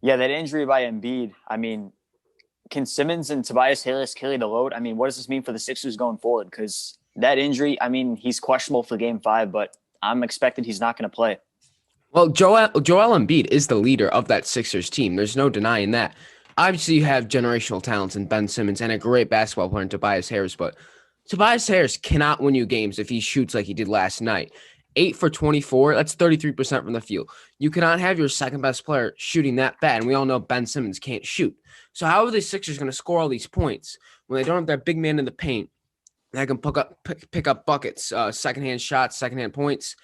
Yeah, that injury by Embiid. I mean, can Simmons and Tobias Harris carry the load? I mean, what does this mean for the Sixers going forward? Because that injury, I mean, he's questionable for Game 5, but I'm expected he's not going to play. Well, Joel Embiid is the leader of that Sixers team. There's no denying that. Obviously, you have generational talents in Ben Simmons and a great basketball player in Tobias Harris, but Tobias Harris cannot win you games if he shoots like he did last night. 8 for 24, that's 33% from the field. You cannot have your second best player shooting that bad, and we all know Ben Simmons can't shoot. So how are the Sixers going to score all these points when they don't have that big man in the paint that can pick up buckets, secondhand shots, secondhand points,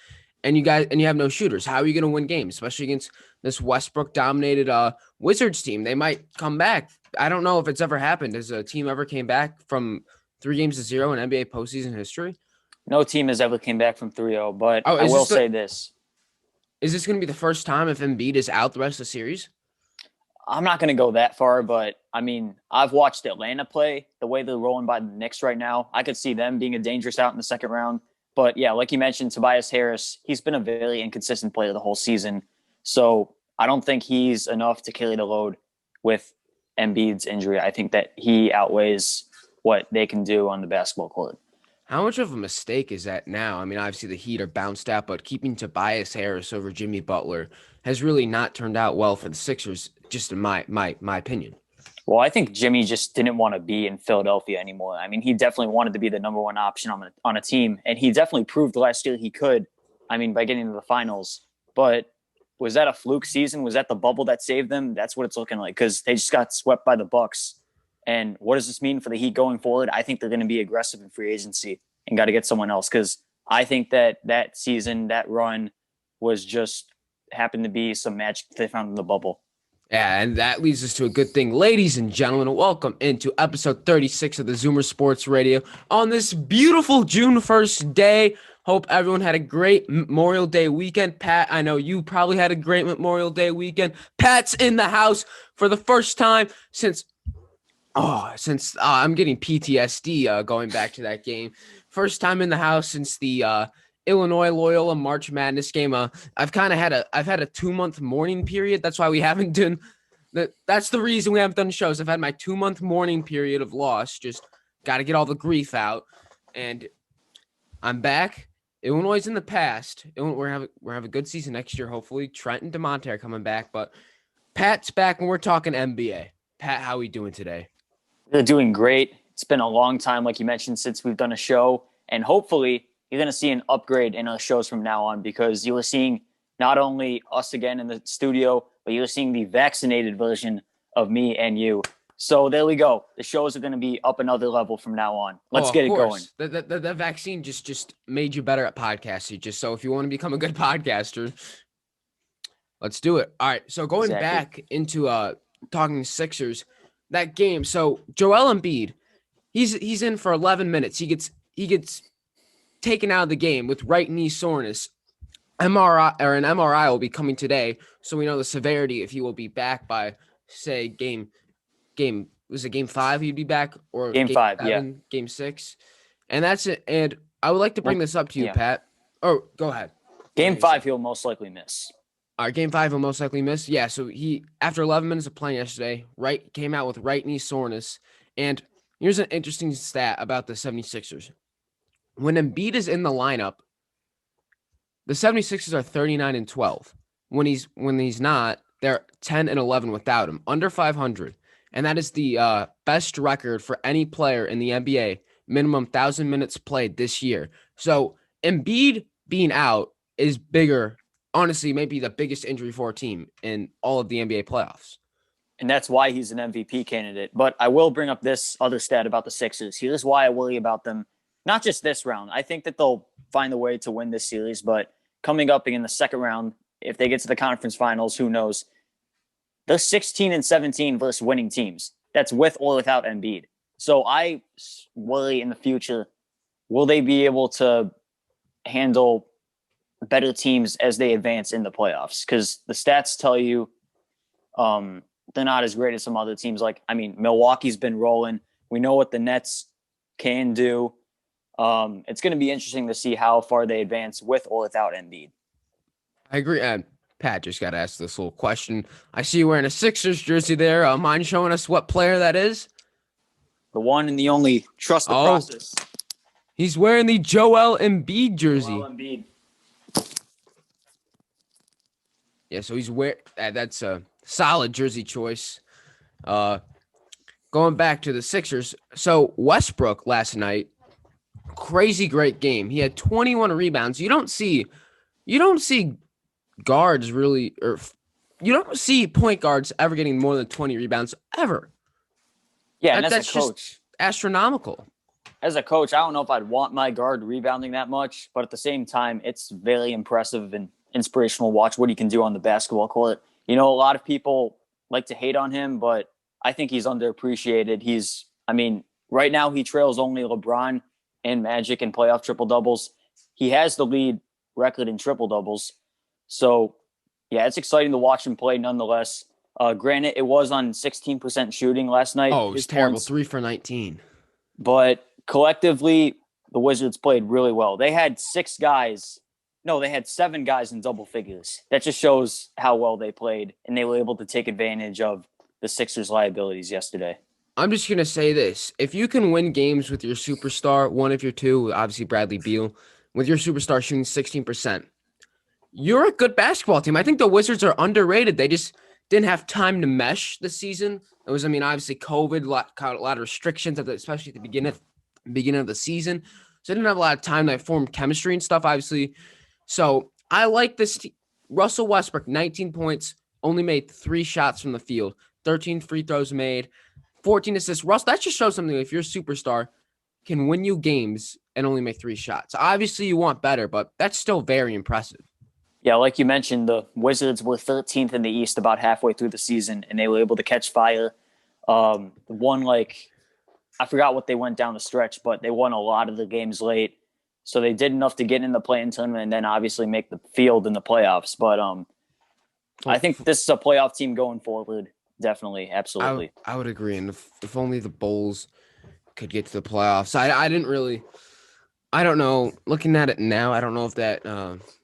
and you have no shooters? How are you going to win games, especially against this Westbrook dominated Wizards team? They might come back. I don't know if it's ever happened. Has a team ever came back from 3 games to 0 in NBA postseason history? No team has ever came back from 3-0, but Oh, I will say this. is this going to be the first time if Embiid is out the rest of the series? I'm not going to go that far, but I mean, I've watched Atlanta play the way they're rolling by the Knicks right now. I could see them being a dangerous out in the second round. But yeah, like you mentioned, Tobias Harris, he's been a very inconsistent player the whole season. So I don't think he's enough to carry the load with Embiid's injury. I think that he outweighs what they can do on the basketball court. How much of a mistake is that now? I mean, obviously the Heat are bounced out, but keeping Tobias Harris over Jimmy Butler has really not turned out well for the Sixers, just in my opinion. Well, I think Jimmy just didn't want to be in Philadelphia anymore. I mean, he definitely wanted to be the number one option on a team, and he definitely proved last year he could. I mean, by getting to the finals. But was that a fluke season? Was that the bubble that saved them? That's what it's looking like because they just got swept by the Bucks. And what does this mean for the Heat going forward? I think they're going to be aggressive in free agency and got to get someone else because I think that that season, that run, was just happened to be some magic they found in the bubble. Yeah, and that leads us to a good thing. Ladies and gentlemen, welcome into episode 36 of the Zoomer Sports Radio on this beautiful June 1st day. Hope everyone had a great Memorial Day weekend. Pat, I know you probably had a great Memorial Day weekend. Pat's in the house for the first time since I'm getting PTSD going back to that game. First time in the house since the Illinois Loyola March Madness game. I've had a 2 month mourning period. That's why we haven't done that. That's the reason we haven't done shows. I've had my 2 month mourning period of loss. Just got to get all the grief out, and I'm back. Illinois is in the past. We're have a good season next year. Hopefully, Trent and DeMonte are coming back. But Pat's back, and we're talking NBA. Pat, how are we doing today? They're doing great. It's been a long time, like you mentioned, since we've done a show. And hopefully, you're going to see an upgrade in our shows from now on because you are seeing not only us again in the studio, but you're seeing the vaccinated version of me and you. So there we go. The shows are going to be up another level from now on. Oh, Let's of get it going. course. The vaccine just made you better at podcasting. Just so if you want to become a good podcaster, let's do it. All right. So going Exactly. back into talking Sixers, that game. So Joel Embiid, he's in for 11 minutes. He gets taken out of the game with right knee soreness. MRI or an MRI will be coming today, so we know the severity if he will be back by say game was it game 5 he'd be back or Game game 5, yeah. 7, game 6. And that's it. And I would like to bring Well, this up to you, yeah. Pat. Oh, go ahead. What were Game you gonna say? 5, he'll most likely miss. All right, game 5 he'll most likely miss. Yeah, so he after 11 minutes of playing yesterday, right came out with right knee soreness. And here's an interesting stat about the 76ers. When Embiid is in the lineup, the 76ers are 39-12. When he's not, they're 10-11 without him, under 500. And that is the best record for any player in the NBA, minimum 1,000 minutes played this year. So Embiid being out is bigger, honestly, maybe the biggest injury for a team in all of the NBA playoffs. And that's why he's an MVP candidate. But I will bring up this other stat about the Sixers. Here's why I worry about them. Not just this round. I think that they'll find a way to win this series, but coming up in the second round, if they get to the conference finals, who knows? They're 16-17 versus winning teams. That's with or without Embiid. So I worry in the future, will they be able to handle better teams as they advance in the playoffs? Because the stats tell you they're not as great as some other teams. Like, I mean, Milwaukee's been rolling. We know what the Nets can do. It's going to be interesting to see how far they advance with or without Embiid. I agree. Pat, just got to ask this little question. I see you wearing a Sixers jersey there. Mind showing us what player that is? The one and the only. Trust the Oh, process. he's wearing the Joel Embiid jersey. Joel Embiid. Yeah, so he's that's a solid jersey choice. Going back to the Sixers. So Westbrook last night, crazy great game. He had 21 rebounds. You don't see guards really, or you don't see point guards ever getting more than 20 rebounds ever. Yeah, and That's as a coach, just astronomical. I don't know if I'd want my guard rebounding that much, but at the same time, it's very impressive and inspirational to watch what he can do on the basketball court. A lot of people like to hate on him, but I think he's underappreciated. Right now he trails only LeBron and Magic in playoff triple doubles. He has the lead record in triple doubles. So, yeah, it's exciting to watch him play nonetheless. Granted, it was on 16% shooting last night. Oh, it was terrible. 3 for 19. But collectively, the Wizards played really well. They had 7 guys in double figures. That just shows how well they played, and they were able to take advantage of the Sixers' liabilities yesterday. I'm just going to say this. If you can win games with your superstar, one of your two, obviously Bradley Beal, with your superstar shooting 16%, you're a good basketball team. I think the Wizards are underrated. They just didn't have time to mesh this season. It was, obviously COVID, a lot of restrictions, especially at the beginning of the season. So they didn't have a lot of time to form chemistry and stuff, obviously. So I like this. Russell Westbrook, 19 points, only made 3 shots from the field, 13 free throws made, 14 assists. Russ, that just shows something. If your superstar can win you games and only make 3 shots, obviously you want better, but that's still very impressive. Yeah, like you mentioned, the Wizards were 13th in the East about halfway through the season, and they were able to catch fire. I forgot what they went down the stretch, but they won a lot of the games late. So they did enough to get in the play-in tournament and then obviously make the field in the playoffs. But I think this is a playoff team going forward. Definitely, absolutely. I would agree. And if only the Bulls could get to the playoffs. I don't know. Looking at it now, I don't know if that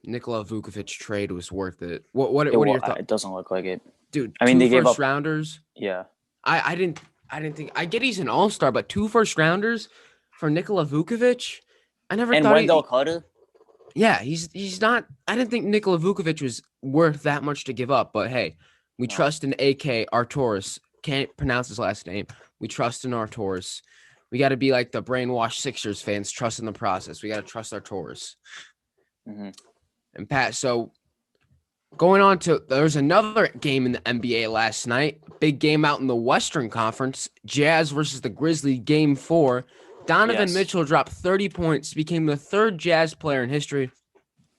Nikola Vukovic trade was worth it. What are your thoughts? It doesn't look like it. Dude, they gave up rounders. Yeah. I didn't think I get he's an all-star, but 2 first rounders for Nikola Vukovic. I never thought Wendell Carter. Yeah, he's not. I didn't think Nikola Vukovic was worth that much to give up, but hey, we trust in AK Arturas. Can't pronounce his last name. We trust in Arturas. We got to be like the brainwashed Sixers fans, trust in the process. We got to trust Arturas. Mm-hmm. And Pat, so going on to, there's another game in the NBA last night. Big game out in the Western Conference. Jazz versus the Grizzlies, Game 4. Donovan Mitchell dropped 30 points, became the 3rd Jazz player in history,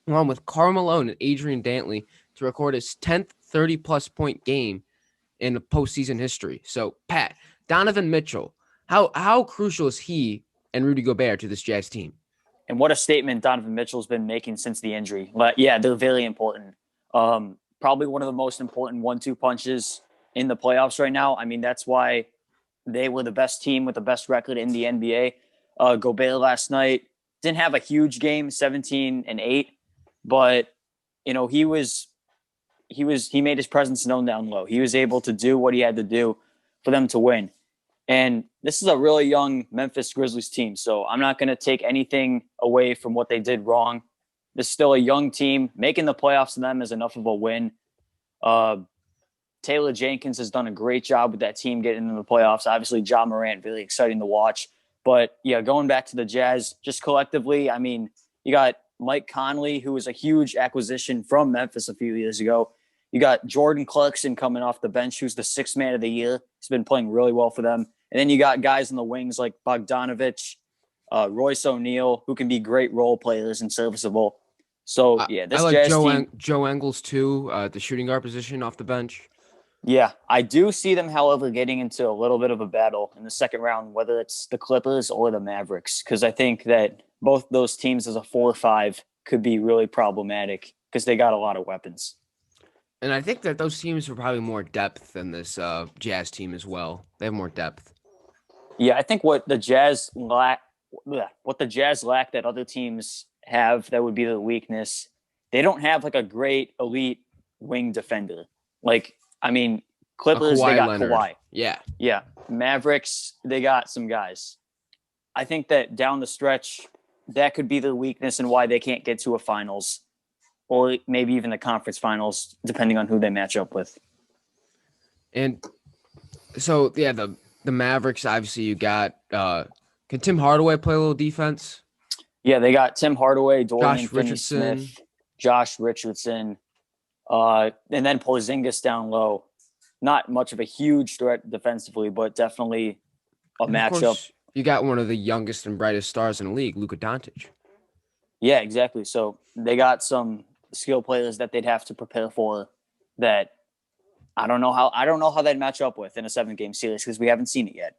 along with Karl Malone and Adrian Dantley, to record his 10th 30-plus point game in the postseason history. So, Pat, Donovan Mitchell, how crucial is he and Rudy Gobert to this Jazz team? And what a statement Donovan Mitchell's been making since the injury. But yeah, they're very important. Probably one of the most important 1-2 punches in the playoffs right now. That's why they were the best team with the best record in the NBA. Gobert last night didn't have a huge game, 17-8, but he made his presence known down low. He was able to do what he had to do for them to win. And this is a really young Memphis Grizzlies team, so I'm not going to take anything away from what they did wrong. This is still a young team. Making the playoffs to them is enough of a win. Taylor Jenkins has done a great job with that team getting into the playoffs. Obviously, Ja Morant, really exciting to watch. But, yeah, going back to the Jazz, just collectively, you got Mike Conley, who was a huge acquisition from Memphis a few years ago. You got Jordan Clarkson coming off the bench, who's the 6th man of the year. He's been playing really well for them. And then you got guys in the wings like Bogdanovich, Royce O'Neal, who can be great role players and serviceable. So, yeah, this I like Jazz team. Joe Ingles, too, the shooting guard position off the bench. Yeah, I do see them, however, getting into a little bit of a battle in the second round, whether it's the Clippers or the Mavericks, because I think that both those teams as a 4-5 could be really problematic because they got a lot of weapons. And I think that those teams are probably more depth than this Jazz team as well. They have more depth. Yeah, I think what the Jazz lack that other teams have that would be the weakness, they don't have like a great elite wing defender. Like, I mean, Clippers, they got Leonard. Kawhi. Yeah. Yeah. Mavericks, they got some guys. I think that down the stretch, that could be the weakness and why they can't get to a finals or maybe even the conference finals, depending on who they match up with. And so, yeah, the Mavericks, obviously you got can Tim Hardaway play a little defense? Yeah, they got Tim Hardaway, Dorian Josh Richardson. Finney-Smith, Josh Richardson, and then Porzingis down low. Not much of a huge threat defensively, but definitely a And of matchup. course, you got one of the youngest and brightest stars in the league, Luka Doncic. Yeah, exactly. So they got some skill players that they'd have to prepare for that I don't know how they'd match up with in a 7-game series because we haven't seen it yet.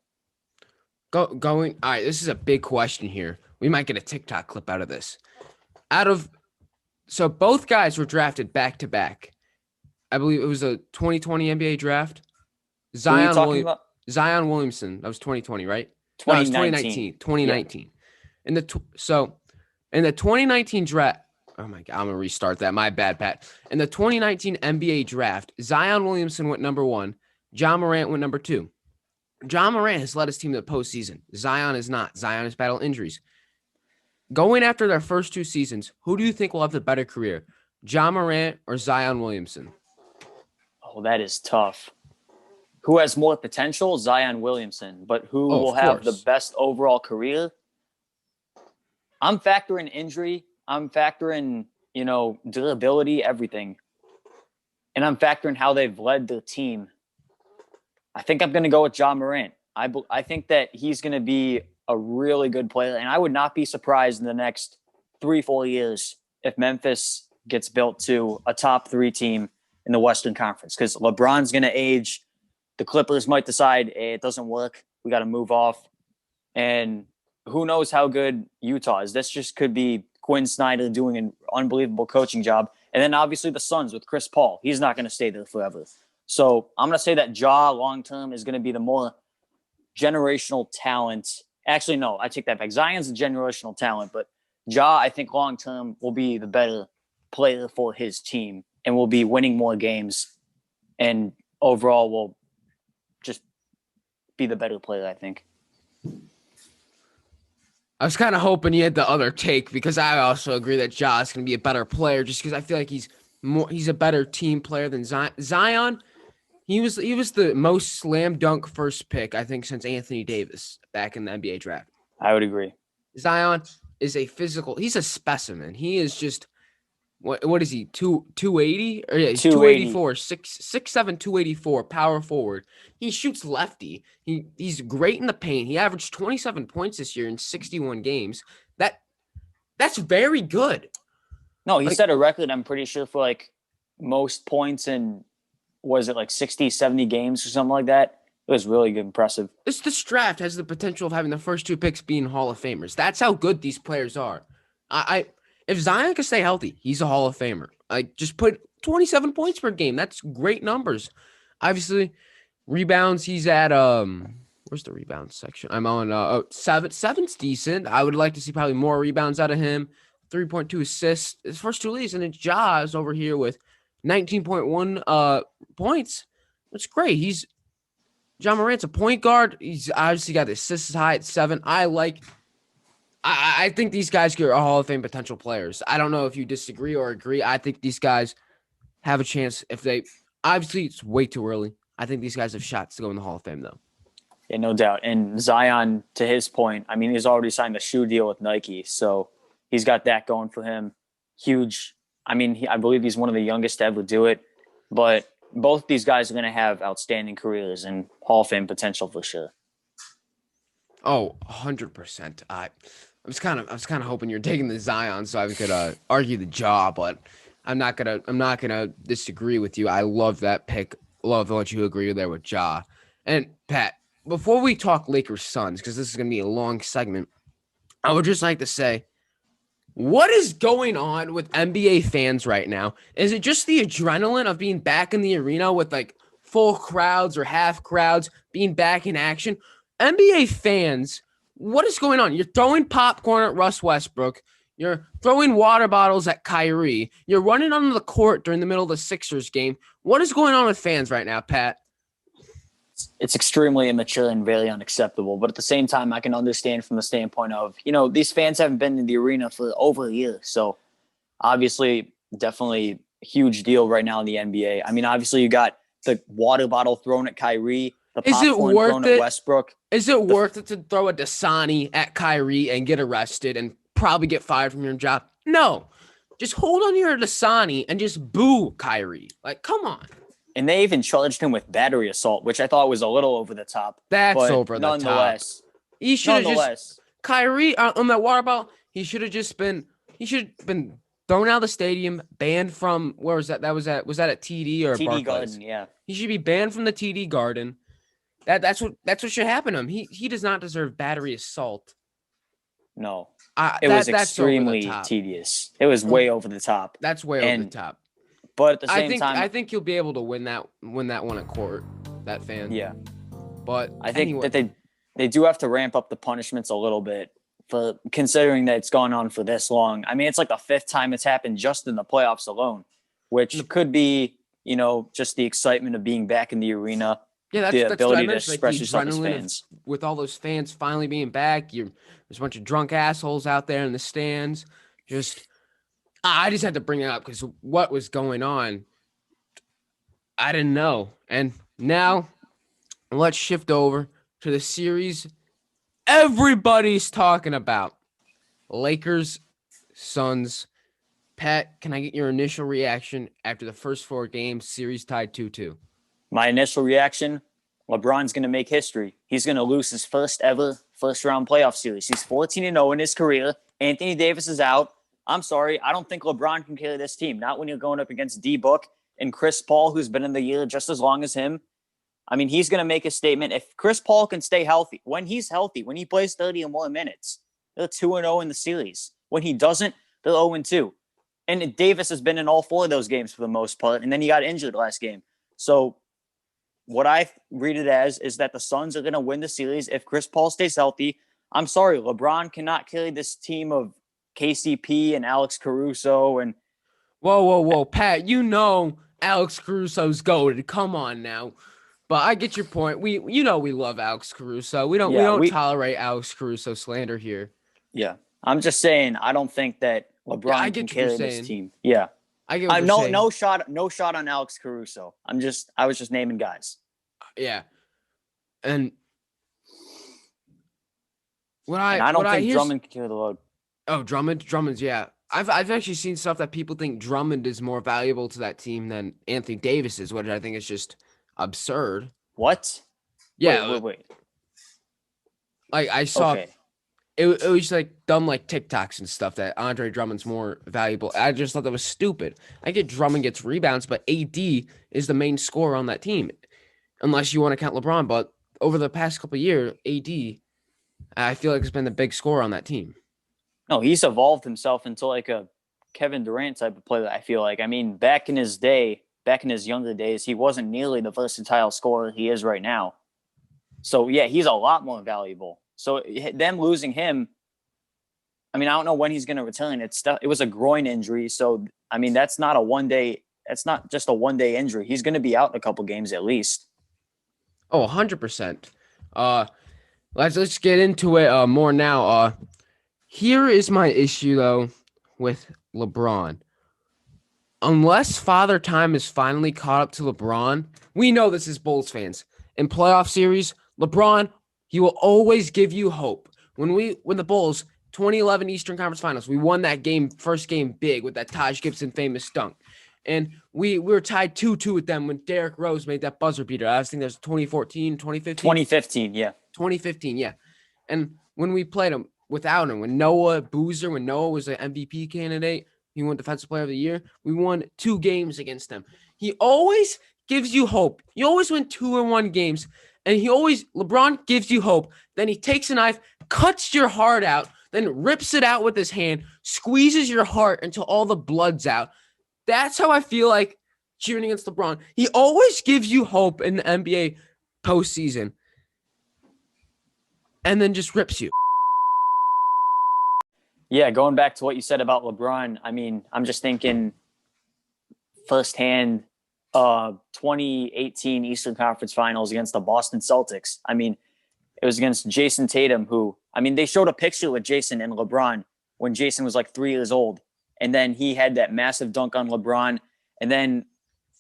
Going. All right, this is a big question here. We might get a TikTok clip out of this. So both guys were drafted back to back. I believe it was a 2020 NBA draft. Zion Williamson. That was 2020, right? 2019. No, it was 2019. Yeah. In the 2019 draft. Oh my God, I'm gonna restart that. My bad, Pat. In the 2019 NBA draft, Zion Williamson went number 1. Ja Morant went number 2. Ja Morant has led his team to the postseason. Zion is not. Zion has battled injuries. Going after their first 2 seasons, who do you think will have the better career? Ja Morant or Zion Williamson? Oh, that is tough. Who has more potential? Zion Williamson. But who will have the best overall career? I'm factoring injury. I'm factoring, durability, everything. And I'm factoring how they've led their team. I think I'm going to go with Ja Morant. I think that he's going to be a really good player. And I would not be surprised in the next 3-4 years if Memphis gets built to a top 3 team in the Western Conference. Because LeBron's going to age. The Clippers might decide, hey, it doesn't work. We got to move off. And who knows how good Utah is. This just could be Quinn Snyder doing an unbelievable coaching job. And then obviously the Suns with Chris Paul. He's not going to stay there forever. So I'm going to say that Ja long-term is going to be the more generational talent. Actually, no, I take that back. Zion's a generational talent, but Ja, I think long-term will be the better player for his team and will be winning more games. And overall will just be the better player, I think. I was kind of hoping you had the other take because I also agree that Ja is going to be a better player just because I feel like he's a better team player than Zion. Zion, he was the most slam dunk first pick, I think, since Anthony Davis back in the NBA draft. I would agree. Zion is he's a specimen. He is just what is he? 280? Or yeah, he's 284, 6'7", 284, power forward. He shoots lefty. He's great in the paint. He averaged 27 points this year in 61 games. That's very good. No, he set a record, I'm pretty sure, for most points in, was it 60, 70 games or something like that? It was really good, impressive. This draft has the potential of having the first 2 picks being Hall of Famers. That's how good these players are. If Zion can stay healthy, he's a Hall of Famer. Just put 27 points per game. That's great numbers. Obviously, rebounds, he's at where's the rebounds section? I'm on 7. 7's decent. I would like to see probably more rebounds out of him. 3.2 assists. His first 2 leagues, and then Ja is over here with 19.1 points. That's great. Ja Morant's a point guard. He's obviously got the assists high at 7. I think these guys are Hall of Fame potential players. I don't know if you disagree or agree. I think these guys have a chance obviously it's way too early. I think these guys have shots to go in the Hall of Fame though. Yeah, no doubt. And Zion, to his point, I mean, he's already signed a shoe deal with Nike. So he's got that going for him. Huge. I mean, I believe he's one of the youngest to ever do it, but both these guys are going to have outstanding careers and Hall of Fame potential for sure. Oh, 100%. I was kind of hoping you're taking the Zion so I could argue the Ja, but I'm not gonna disagree with you. I love that pick. Love what you agree there with Ja. And Pat, before we talk Lakers Suns, because this is gonna be a long segment, I would just like to say, what is going on with NBA fans right now? Is it just the adrenaline of being back in the arena with full crowds or half crowds, being back in action? NBA fans, what is going on? You're throwing popcorn at Russ Westbrook. You're throwing water bottles at Kyrie. You're running onto the court during the middle of the Sixers game. What is going on with fans right now, Pat? It's extremely immature and very unacceptable. But at the same time, I can understand from the standpoint of, these fans haven't been in the arena for over a year. So obviously, definitely a huge deal right now in the NBA. I mean, obviously, you got the water bottle thrown at Kyrie, the popcorn thrown at Westbrook. Is it worth it to throw a Dasani at Kyrie and get arrested and probably get fired from your job? No. Just hold on to your Dasani and just boo Kyrie. Like, come on. And they even charged him with battery assault, which I thought was a little over the top. That's over the top. He should have just Kyrie on that water bottle. He should have been thrown out of the stadium, banned from where was that? Was that at TD or TD Barclays? Garden? Yeah, he should be banned from the TD Garden. That's what should happen to him. He does not deserve battery assault. No, it was extremely tedious. It was way over the top. That's way over the top. But at the same time, I think he'll be able to win that one at court. That fan. Yeah, but I think that they do have to ramp up the punishments a little bit for considering that it's gone on for this long. I mean, it's like the 5th time it's happened just in the playoffs alone, which could be just the excitement of being back in the arena. Yeah, the ability to express yourself as fans. With all those fans finally being back, there's a bunch of drunk assholes out there in the stands. I just had to bring it up because what was going on, I didn't know. And now let's shift over to the series everybody's talking about. Lakers, Suns. Pat, can I get your initial reaction after the first 4 games, series tied 2-2? My initial reaction, LeBron's going to make history. He's going to lose his first ever first-round playoff series. He's 14-0 in his career. Anthony Davis is out. I'm sorry. I don't think LeBron can carry this team. Not when you're going up against D-Book and Chris Paul, who's been in the year just as long as him. I mean, he's going to make a statement. If Chris Paul can stay healthy, when he's healthy, when he plays 30 or more minutes, they're 2-0 in the series. When he doesn't, they're 0-2. And Davis has been in all 4 of those games for the most part, and then he got injured last game. So what I read it as is that the Suns are going to win the series if Chris Paul stays healthy. I'm sorry, LeBron cannot carry this team of KCP and Alex Caruso and whoa, Pat, Alex Caruso's goated. Come on now. But I get your point. We love Alex Caruso. We don't tolerate Alex Caruso slander here. Yeah. I'm just saying I don't think that LeBron can carry this team. Yeah. I get what you're saying. No shot on Alex Caruso. I was just naming guys. Yeah. And I don't think Drummond can carry the load. Oh, Drummond's, yeah. I've actually seen stuff that people think Drummond is more valuable to that team than Anthony Davis is, which I think is just absurd. What? Yeah. Wait. Like I saw it was like dumb like TikToks and stuff that Andre Drummond's more valuable. I just thought that was stupid. I get Drummond gets rebounds, but AD is the main scorer on that team. Unless you want to count LeBron, but over the past couple of years, AD, I feel like has been the big scorer on that team. No, he's evolved himself into like a Kevin Durant type of player, I feel like. I mean, back in his younger days, he wasn't nearly the versatile scorer he is right now. So, yeah, he's a lot more valuable. So, them losing him, I mean, I don't know when he's going to return. It was a groin injury. So, I mean, that's not just a one-day injury. He's going to be out in a couple games at least. Oh, 100%. Let's get into it more now. Here is my issue, though, with LeBron. Unless Father Time is finally caught up to LeBron, we know this is Bulls fans. In playoff series, LeBron, he will always give you hope. When the Bulls, 2011 Eastern Conference Finals, we won that game, first game big with that Taj Gibson famous dunk. And we were tied 2-2 with them when Derrick Rose made that buzzer beater. I think that was 2014, 2015? 2015, yeah. 2015, yeah. And when we played them without him, when Noah was an MVP candidate, he won Defensive Player of the Year, we won 2 games against them. He always gives you hope. You always win 2-1 games, and LeBron gives you hope. Then he takes a knife, cuts your heart out, then rips it out with his hand, squeezes your heart until all the blood's out. That's how I feel like cheering against LeBron. He always gives you hope in the NBA postseason and then just rips you. Yeah, going back to what you said about LeBron, I mean, I'm just thinking firsthand 2018 Eastern Conference Finals against the Boston Celtics. I mean, it was against Jason Tatum, who, I mean, they showed a picture with Jason and LeBron when Jason was like 3 years old. And then he had that massive dunk on LeBron. And then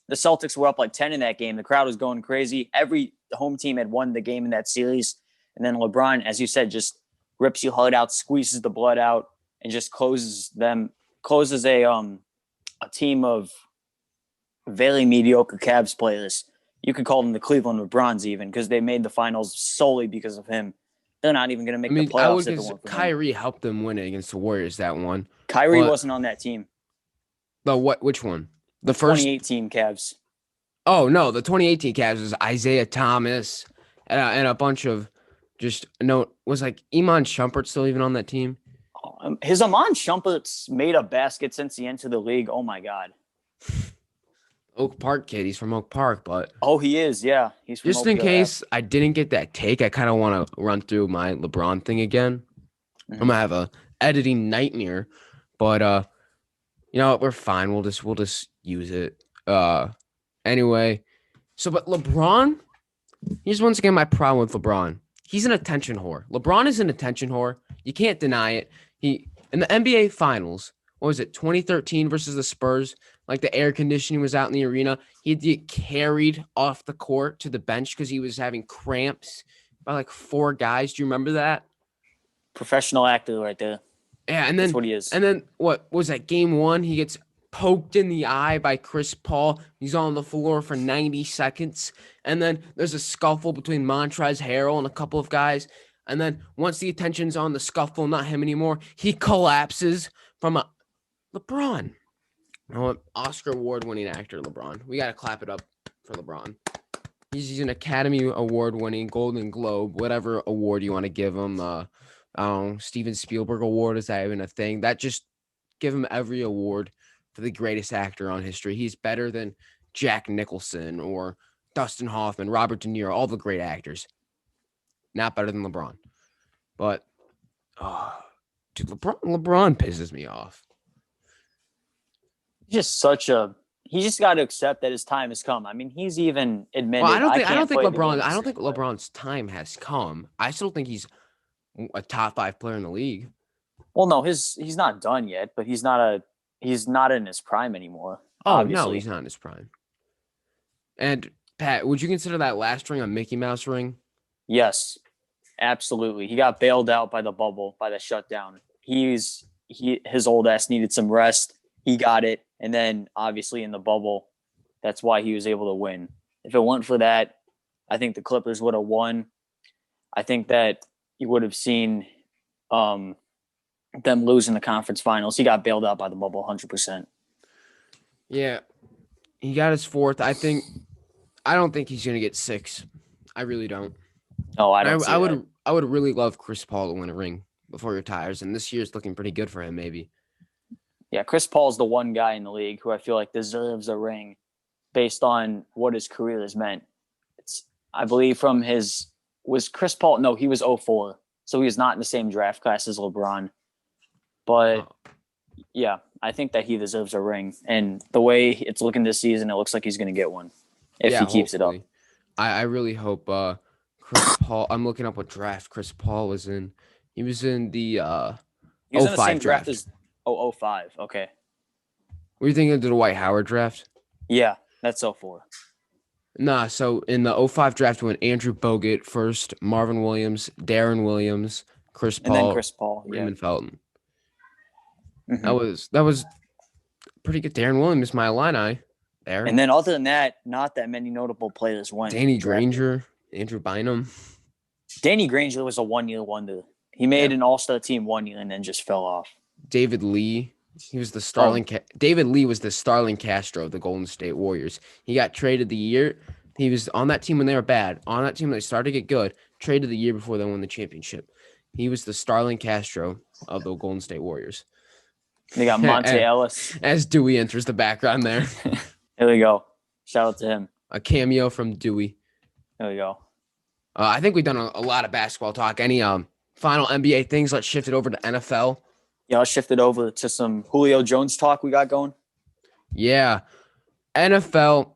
the Celtics were up like 10 in that game. The crowd was going crazy. Every home team had won the game in that series. And then LeBron, as you said, just rips your heart out, squeezes the blood out, and just closes a team of very mediocre Cavs players. You could call them the Cleveland LeBrons even, because they made the finals solely because of him. They're not even going to I make mean, the I playoffs would if it because weren't for him. Kyrie helped them win it against the Warriors that one. Kyrie But wasn't on that team. the what? Which one? The first? 2018 Cavs. Oh no, the 2018 Cavs was Isaiah Thomas and a bunch of just no. Was like Iman Shumpert still even on that team? His Amon Shumpert's made a basket since he entered the league. Oh my God. Oak Park kid. He's from Oak Park, but Oh, he is. Yeah, he's from just in OPRF. case I didn't get that take, I kind of want to run through my LeBron thing again. I'm gonna have a editing nightmare, but you know what? We're fine. We'll just use it. Anyway, so but LeBron, here's once again my problem with LeBron. He's an attention whore. LeBron is an attention whore. You can't deny it. He in the NBA Finals, what was it, 2013 versus the Spurs? Like the air conditioning was out in the arena. He'd get carried off the court to the bench because he was having cramps by like 4 guys. Do you remember that? Professional actor right there. Yeah, and That's then what he is. and then what was that game 1? He gets poked in the eye by Chris Paul. He's on the floor for 90 seconds. And then there's a scuffle between Montrezl Harrell and a couple of guys. And then once the attention's on the scuffle, not him anymore, he collapses from a LeBron. Oscar award-winning actor LeBron. We got to clap it up for LeBron. He's an Academy Award-winning, Golden Globe, whatever award you want to give him. Steven Spielberg Award, is that even a thing? That just give him every award for the greatest actor on history. He's better than Jack Nicholson or Dustin Hoffman, Robert De Niro, all the great actors. Not better than LeBron. But, dude, LeBron pisses me off. He's just he just got to accept that his time has come. I mean, he's even admitted. Well, I don't think LeBron. LeBron's time has come. I still think he's a top 5 player in the league. Well, no, he's not done yet, but he's not in his prime anymore. Oh, obviously. No, he's not in his prime. And Pat, would you consider that last ring a Mickey Mouse ring? Yes, absolutely. He got bailed out by the bubble, by the shutdown. His old ass needed some rest. He got it. And then obviously in the bubble, that's why he was able to win. If it weren't for that, I think the Clippers would have won. I think that you would have seen them lose in the conference finals. He got bailed out by the bubble 100%. Yeah. He got his 4th. I don't think he's going to get 6. I really don't. No, I don't. I would really love Chris Paul to win a ring before he retires, and this year's looking pretty good for him, maybe. Yeah, Chris Paul's the one guy in the league who I feel like deserves a ring based on what his career has meant. I believe was Chris Paul? No, he was 04, so he was not in the same draft class as LeBron. But yeah, I think that he deserves a ring, and the way it's looking this season, it looks like he's going to get one if he keeps it up. I really hope Chris Paul. I'm looking up what draft Chris Paul was in. He was in the he was in the same draft as 05. Okay. Were you thinking of the Dwight Howard draft? Yeah, that's 04. Nah, so in the 05 draft went Andrew Bogut first, Marvin Williams, Darren Williams, Chris Paul, and then Chris Paul, Raymond Felton. Mm-hmm. That was pretty good. Darren Williams, my Illini there. And then other than that, not that many notable players went. Danny Granger, Andrew Bynum. Danny Granger was a 1-year wonder. He made an all-star team 1 year and then just fell off. David Lee. He was the David Lee was the Starling Castro of the Golden State Warriors. He got traded the year. He was on that team when they were bad. On that team when they started to get good. Traded the year before they won the championship. He was the Starling Castro of the Golden State Warriors. They got Monte Ellis. As Dewey enters the background there. There we go. Shout out to him. A cameo from Dewey. There we go. I think we've done a lot of basketball talk. Any final NBA things? Let's shift it over to NFL. Yeah, let's shift it over to some Julio Jones talk we got going. Yeah. NFL,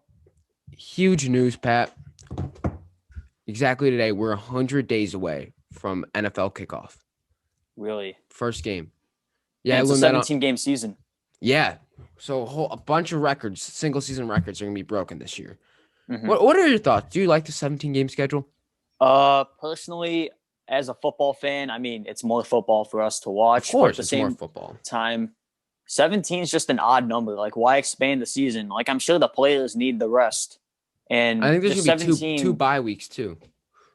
huge news, Pat. Exactly today, we're 100 days away from NFL kickoff. Really? First game. And Yeah, I it's a learned that on. 17-game season. Yeah. So a bunch of records, single season records are going to be broken this year. Mm-hmm. What are your thoughts? Do you like the 17-game schedule? Personally, as a football fan, I mean, it's more football for us to Of watch, but at course, the it's more same football. time, 17 is just an odd number. Like, why expand the season? Like, I'm sure the players need the rest. I And think there's just going to be 17, two bye weeks too.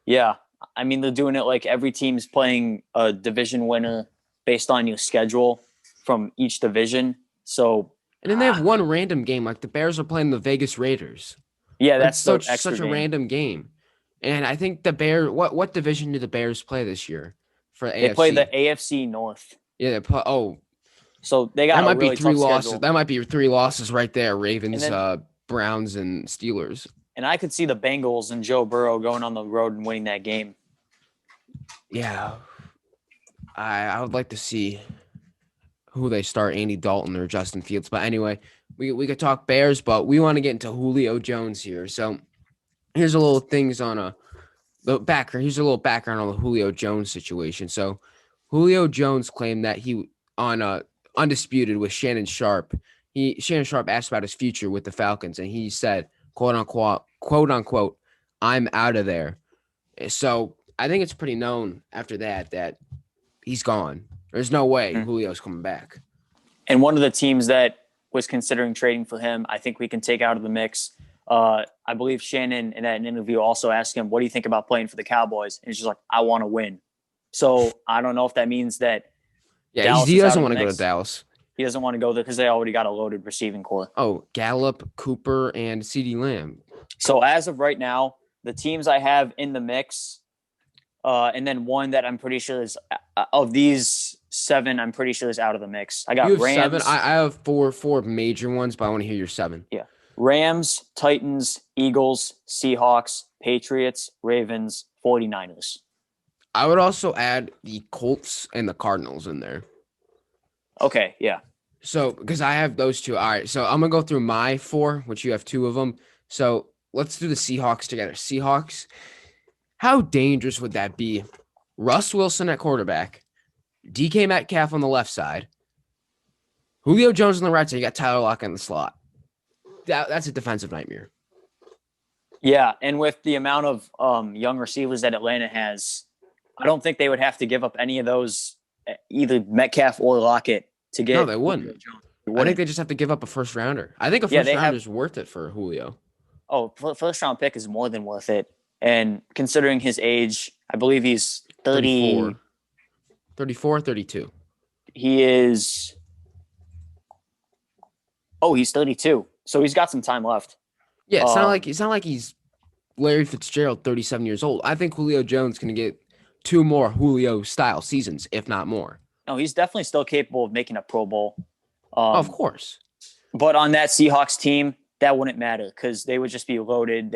yeah. I mean, they're doing it like every team's playing a division winner based on your schedule from each division. So, And then they have one random game, like the Bears are playing the Vegas Raiders. yeah, Like that's the extra such a game. random game. And I think the Bears. What division do the Bears play this year for AFC? They play the AFC North. Yeah, they play. Oh, So they got that a might be really three tough losses. schedule. That might be 3 losses right there. And Ravens, then Browns, and Steelers. and I could see the Bengals and Joe Burrow going on the road and winning that game. Yeah, I would like to see who they start, Andy Dalton or Justin Fields. But anyway, we could talk Bears, but we want to get into Julio Jones here. So here's a little things on the background. Here's a little background on the Julio Jones situation. So Julio Jones claimed that he on Undisputed with Shannon Sharp. Shannon Sharp asked about his future with the Falcons, and he said, quote unquote, I'm out of there. So I think it's pretty known after that he's gone. There's no way Julio's coming back. And one of the teams that was considering trading for him, I think we can take out of the mix. I believe Shannon in that interview also asked him, what do you think about playing for the Cowboys? And he's just like, I want to win. So I don't know if that means that he doesn't want to go to Dallas. He doesn't want to go there because they already got a loaded receiving core. Oh, Gallup, Cooper, and CeeDee Lamb. So as of right now, the teams I have in the mix, and then one that I'm pretty sure is of these 7, I'm pretty sure is out of the mix. I got Rams. 7. I have four major ones, but I want to hear your 7. Yeah. Rams, Titans, Eagles, Seahawks, Patriots, Ravens, 49ers. I would also add the Colts and the Cardinals in there. Okay, yeah. So, because I have those 2. All right, so I'm going to go through my 4, which you have 2 of them. So, let's do the Seahawks together. Seahawks, how dangerous would that be? Russ Wilson at quarterback, DK Metcalf on the left side, Julio Jones on the right side. You got Tyler Lockett in the slot. That's a defensive nightmare. Yeah, and with the amount of young receivers that Atlanta has, I don't think they would have to give up any of those, either Metcalf or Lockett, to get. No, they wouldn't. I think they just have to give up a first rounder. I think a first rounder is worth it for Julio. Oh, first round pick is more than worth it. And considering his age, I believe he's 30. 34, 32. He is. Oh, he's 32. So he's got some time left. Yeah, it's not like he's Larry Fitzgerald, 37 years old. I think Julio Jones can get 2 more Julio-style seasons, if not more. No, he's definitely still capable of making a Pro Bowl. Of course. But on that Seahawks team, that wouldn't matter because they would just be loaded.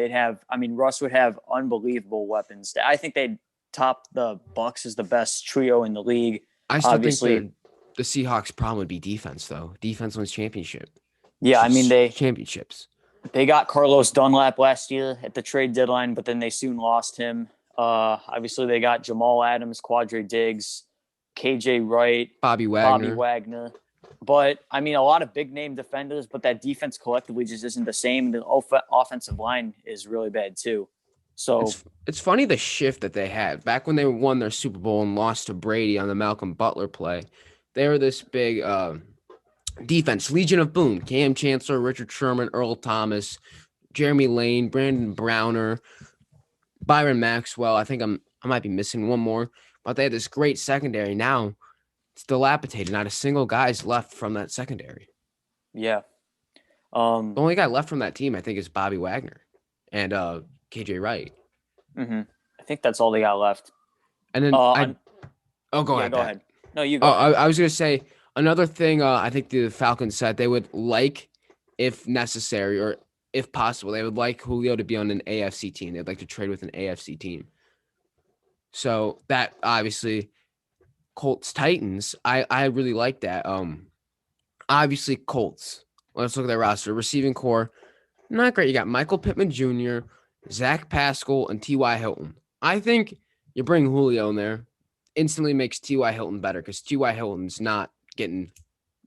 Russ would have unbelievable weapons. I think they'd top the Bucs as the best trio in the league. I still think the Seahawks' problem would be defense, though. Defense wins championship. Yeah, championships. They got Carlos Dunlap last year at the trade deadline, but then they soon lost him. Obviously, they got Jamal Adams, Quadre Diggs, KJ Wright, Bobby Wagner. But, a lot of big-name defenders, but that defense collectively just isn't the same. The offensive line is really bad, too. So it's funny the shift that they had. Back when they won their Super Bowl and lost to Brady on the Malcolm Butler play, they were this big defense. Legion of Boom, Cam Chancellor, Richard Sherman, Earl Thomas, Jeremy Lane, Brandon Browner, Byron Maxwell. I think I might be missing one more. But they had this great secondary. Now it's dilapidated. Not a single guy's left from that secondary. Yeah. The only guy left from that team, I think, is Bobby Wagner and KJ Wright. Mm-hmm. I think that's all they got left. And then go ahead. Go ahead. No, you go. I was going to say another thing. I think the Falcons said they would like, if necessary or if possible, they would like Julio to be on an AFC team. They'd like to trade with an AFC team. So that obviously Colts Titans, I really like that. Obviously Colts. Let's look at their roster. Receiving core, not great. You got Michael Pittman Jr., Zach Pascal, and T.Y. Hilton. I think you bring Julio in there, instantly makes T.Y. Hilton better because T.Y. Hilton's not getting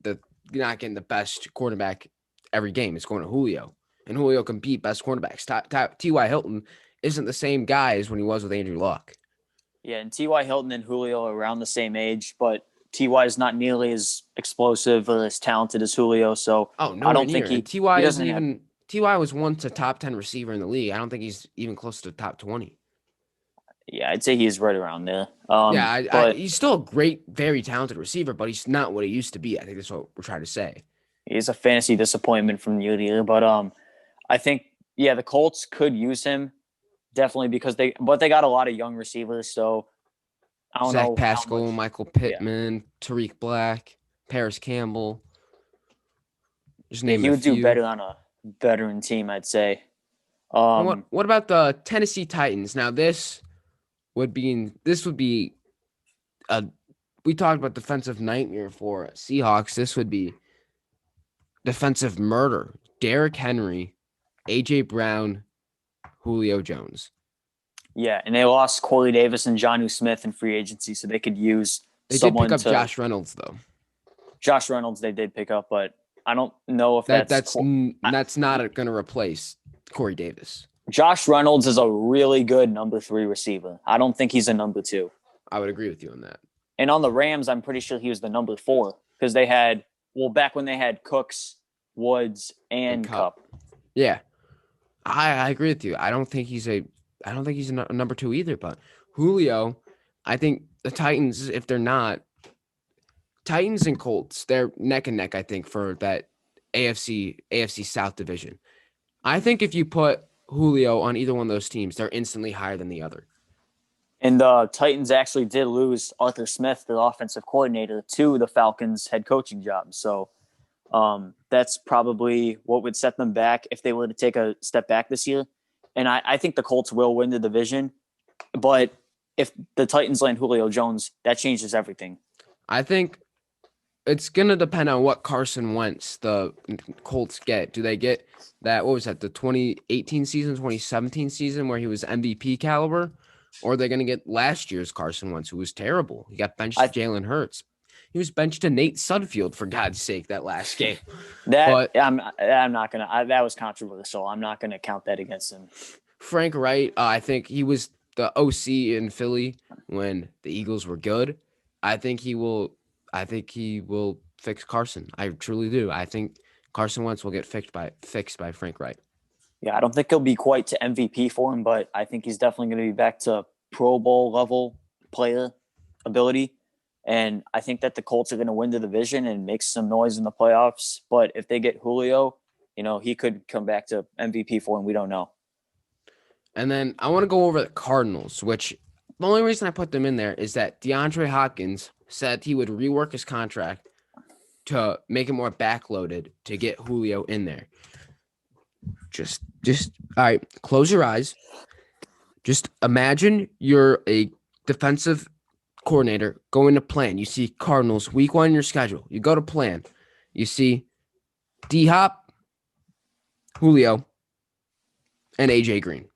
the best quarterback every game. It's going to Julio, and Julio can beat best cornerbacks. T.Y. Hilton isn't the same guy as when he was with Andrew Luck. Yeah, and T.Y. Hilton and Julio are around the same age, but T.Y. is not nearly as explosive or as talented as Julio. So I don't near. think And T.Y. he isn't doesn't have. even. T.Y. was once a top 10 receiver in the league. I don't think he's even close to top 20. Yeah, I'd say he's right around there. Yeah, But he's still a great, very talented receiver, but he's not what he used to be. I think that's what we're trying to say. he's a fantasy disappointment from year to year. But I think the Colts could use him definitely because they got a lot of young receivers. So I don't Zach know Pascal, how much. Michael Yeah, Pittman, Tariq Black, Paris Campbell. Just yeah, name he a would do few. better on a veteran team, I'd say. And Um, what about the Tennessee Titans? Now would be a we talked about defensive nightmare for Seahawks. This would be defensive murder. Derrick Henry, AJ Brown, Julio Jones. yeah, and they lost Corey Davis and Jonnu Smith in free agency, so they could use They did pick someone up to Josh Reynolds though. Josh Reynolds. They did pick up, but I don't know if That's not going to replace Corey Davis. Josh Reynolds is a really good number 3 receiver. I don't think he's a number 2. I would agree with you on that. And on the Rams, I'm pretty sure he was the number 4 because they had back when they had Cooks, Woods, and Cup. Yeah, I agree with you. I don't think he's a number 2 either. But Julio, I think the Titans, if they're not Titans and Colts, they're neck and neck. I think for that AFC South division. I think if you put Julio on either one of those teams, they're instantly higher than the other. And the Titans actually did lose Arthur Smith, the offensive coordinator, to the Falcons head coaching job. So that's probably what would set them back if they were to take a step back this year. And I think the Colts will win the division. But if the Titans land Julio Jones, that changes everything. I think it's going to depend on what Carson Wentz the Colts get. Do they get that, what was that, the 2018 season, 2017 season where he was MVP caliber? Or are they going to get last year's Carson Wentz, who was terrible? He got benched to Jalen Hurts. He was benched to Nate Sudfeld, for God's sake, that last game. I'm not going to – that was controversial. I'm not going to count that against him. Frank Wright, I think he was the OC in Philly when the Eagles were good. I think he will fix Carson. I truly do. I think Carson Wentz will get fixed by Frank Wright. Yeah, I don't think he'll be quite to MVP for him, but I think he's definitely going to be back to Pro Bowl level player ability. And I think that the Colts are going to win the division and make some noise in the playoffs. But if they get Julio, he could come back to MVP for him. We don't know. And then I want to go over the Cardinals, which the only reason I put them in there is that DeAndre Hopkins said he would rework his contract to make it more backloaded to get Julio in there. Just all right, close your eyes. Just imagine you're a defensive coordinator going to plan. You see Cardinals week 1 in your schedule. You go to plan. You see D-Hop, Julio, and AJ Green.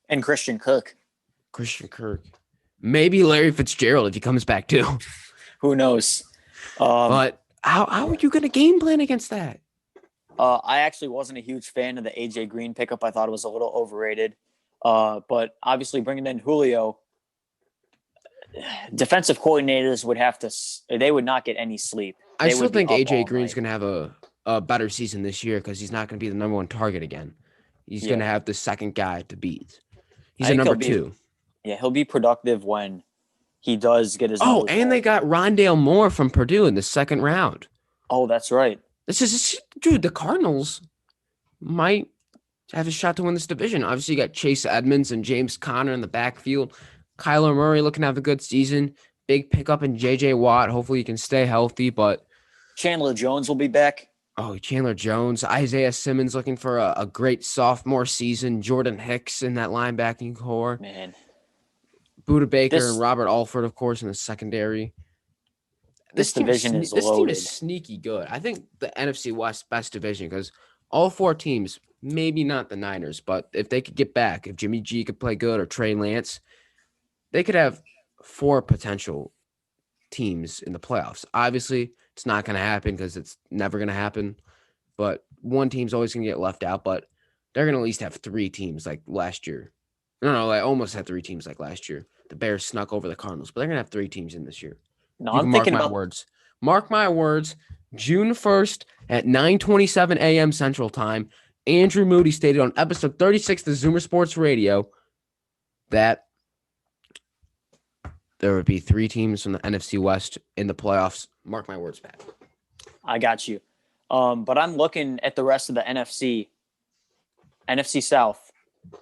And Christian Kirk. Maybe Larry Fitzgerald if he comes back too. Who knows? But how are you going to game plan against that? I actually wasn't a huge fan of the AJ Green pickup. I thought it was a little overrated. But obviously bringing in Julio, defensive coordinators they would not get any sleep. I still think AJ Green's going to have a better season this year because he's not going to be the number 1 target again. He's going to have the second guy to beat. He's a number 2. Yeah, he'll be productive when he does get his. Oh, and they got Rondale Moore from Purdue in the second round. Oh, that's right. Dude, the Cardinals might have a shot to win this division. Obviously, you got Chase Edmonds and James Conner in the backfield. Kyler Murray looking to have a good season. Big pickup in J.J. Watt. Hopefully, he can stay healthy, but Chandler Jones will be back. Oh, Chandler Jones. Isaiah Simmons looking for a great sophomore season. Jordan Hicks in that linebacking core. Man. Buda Baker and This Robert Alford, of course, in the secondary. this division is This team is loaded. sneaky good. I think the NFC West best division because all four teams, maybe not the Niners, but if they could get back, if Jimmy G could play good or Trey Lance, they could have four potential teams in the playoffs. Obviously, it's not going to happen because it's never going to happen. But one team's always going to get left out. But they're going to at least have three teams like last year. No, I almost had three teams like last year. The Bears snuck over the Cardinals, but they're going to have three teams in this year. No, You I'm can mark thinking my about words. Mark my words. June 1st at 9:27 a.m. Central Time, Andrew Moody stated on episode 36 of Zoomer Sports Radio that there would be three teams from the NFC West in the playoffs. Mark my words, Pat. I got you. But I'm looking at the rest of the NFC South.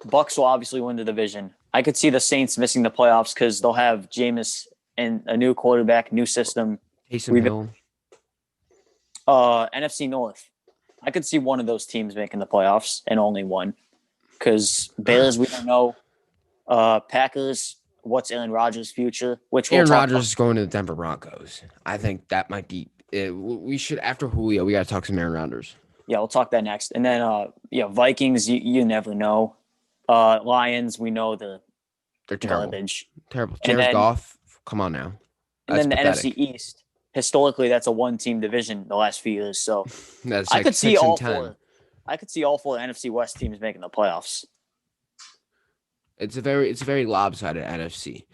Bucks will obviously win the division. I could see the Saints missing the playoffs because they'll have Jameis and a new quarterback, new system. Taysom Hill. NFC North. I could see one of those teams making the playoffs and only one. Because Bears, we don't know. Packers, what's Aaron Rodgers' future? Which Aaron Rodgers is going to the Denver Broncos. I think that might be it. We should, after Julio, we got to talk some Aaron Rodgers. Yeah, we'll talk that next. And then, Vikings, you never know. Lions, we know they're terrible. garbage. Terrible. Jared Goff, come on now. And then the NFC East, historically, that's a one-team division the last few years. So that's I like could see 6 and all 10. four. I could see all four NFC West teams making the playoffs. It's a very lopsided NFC.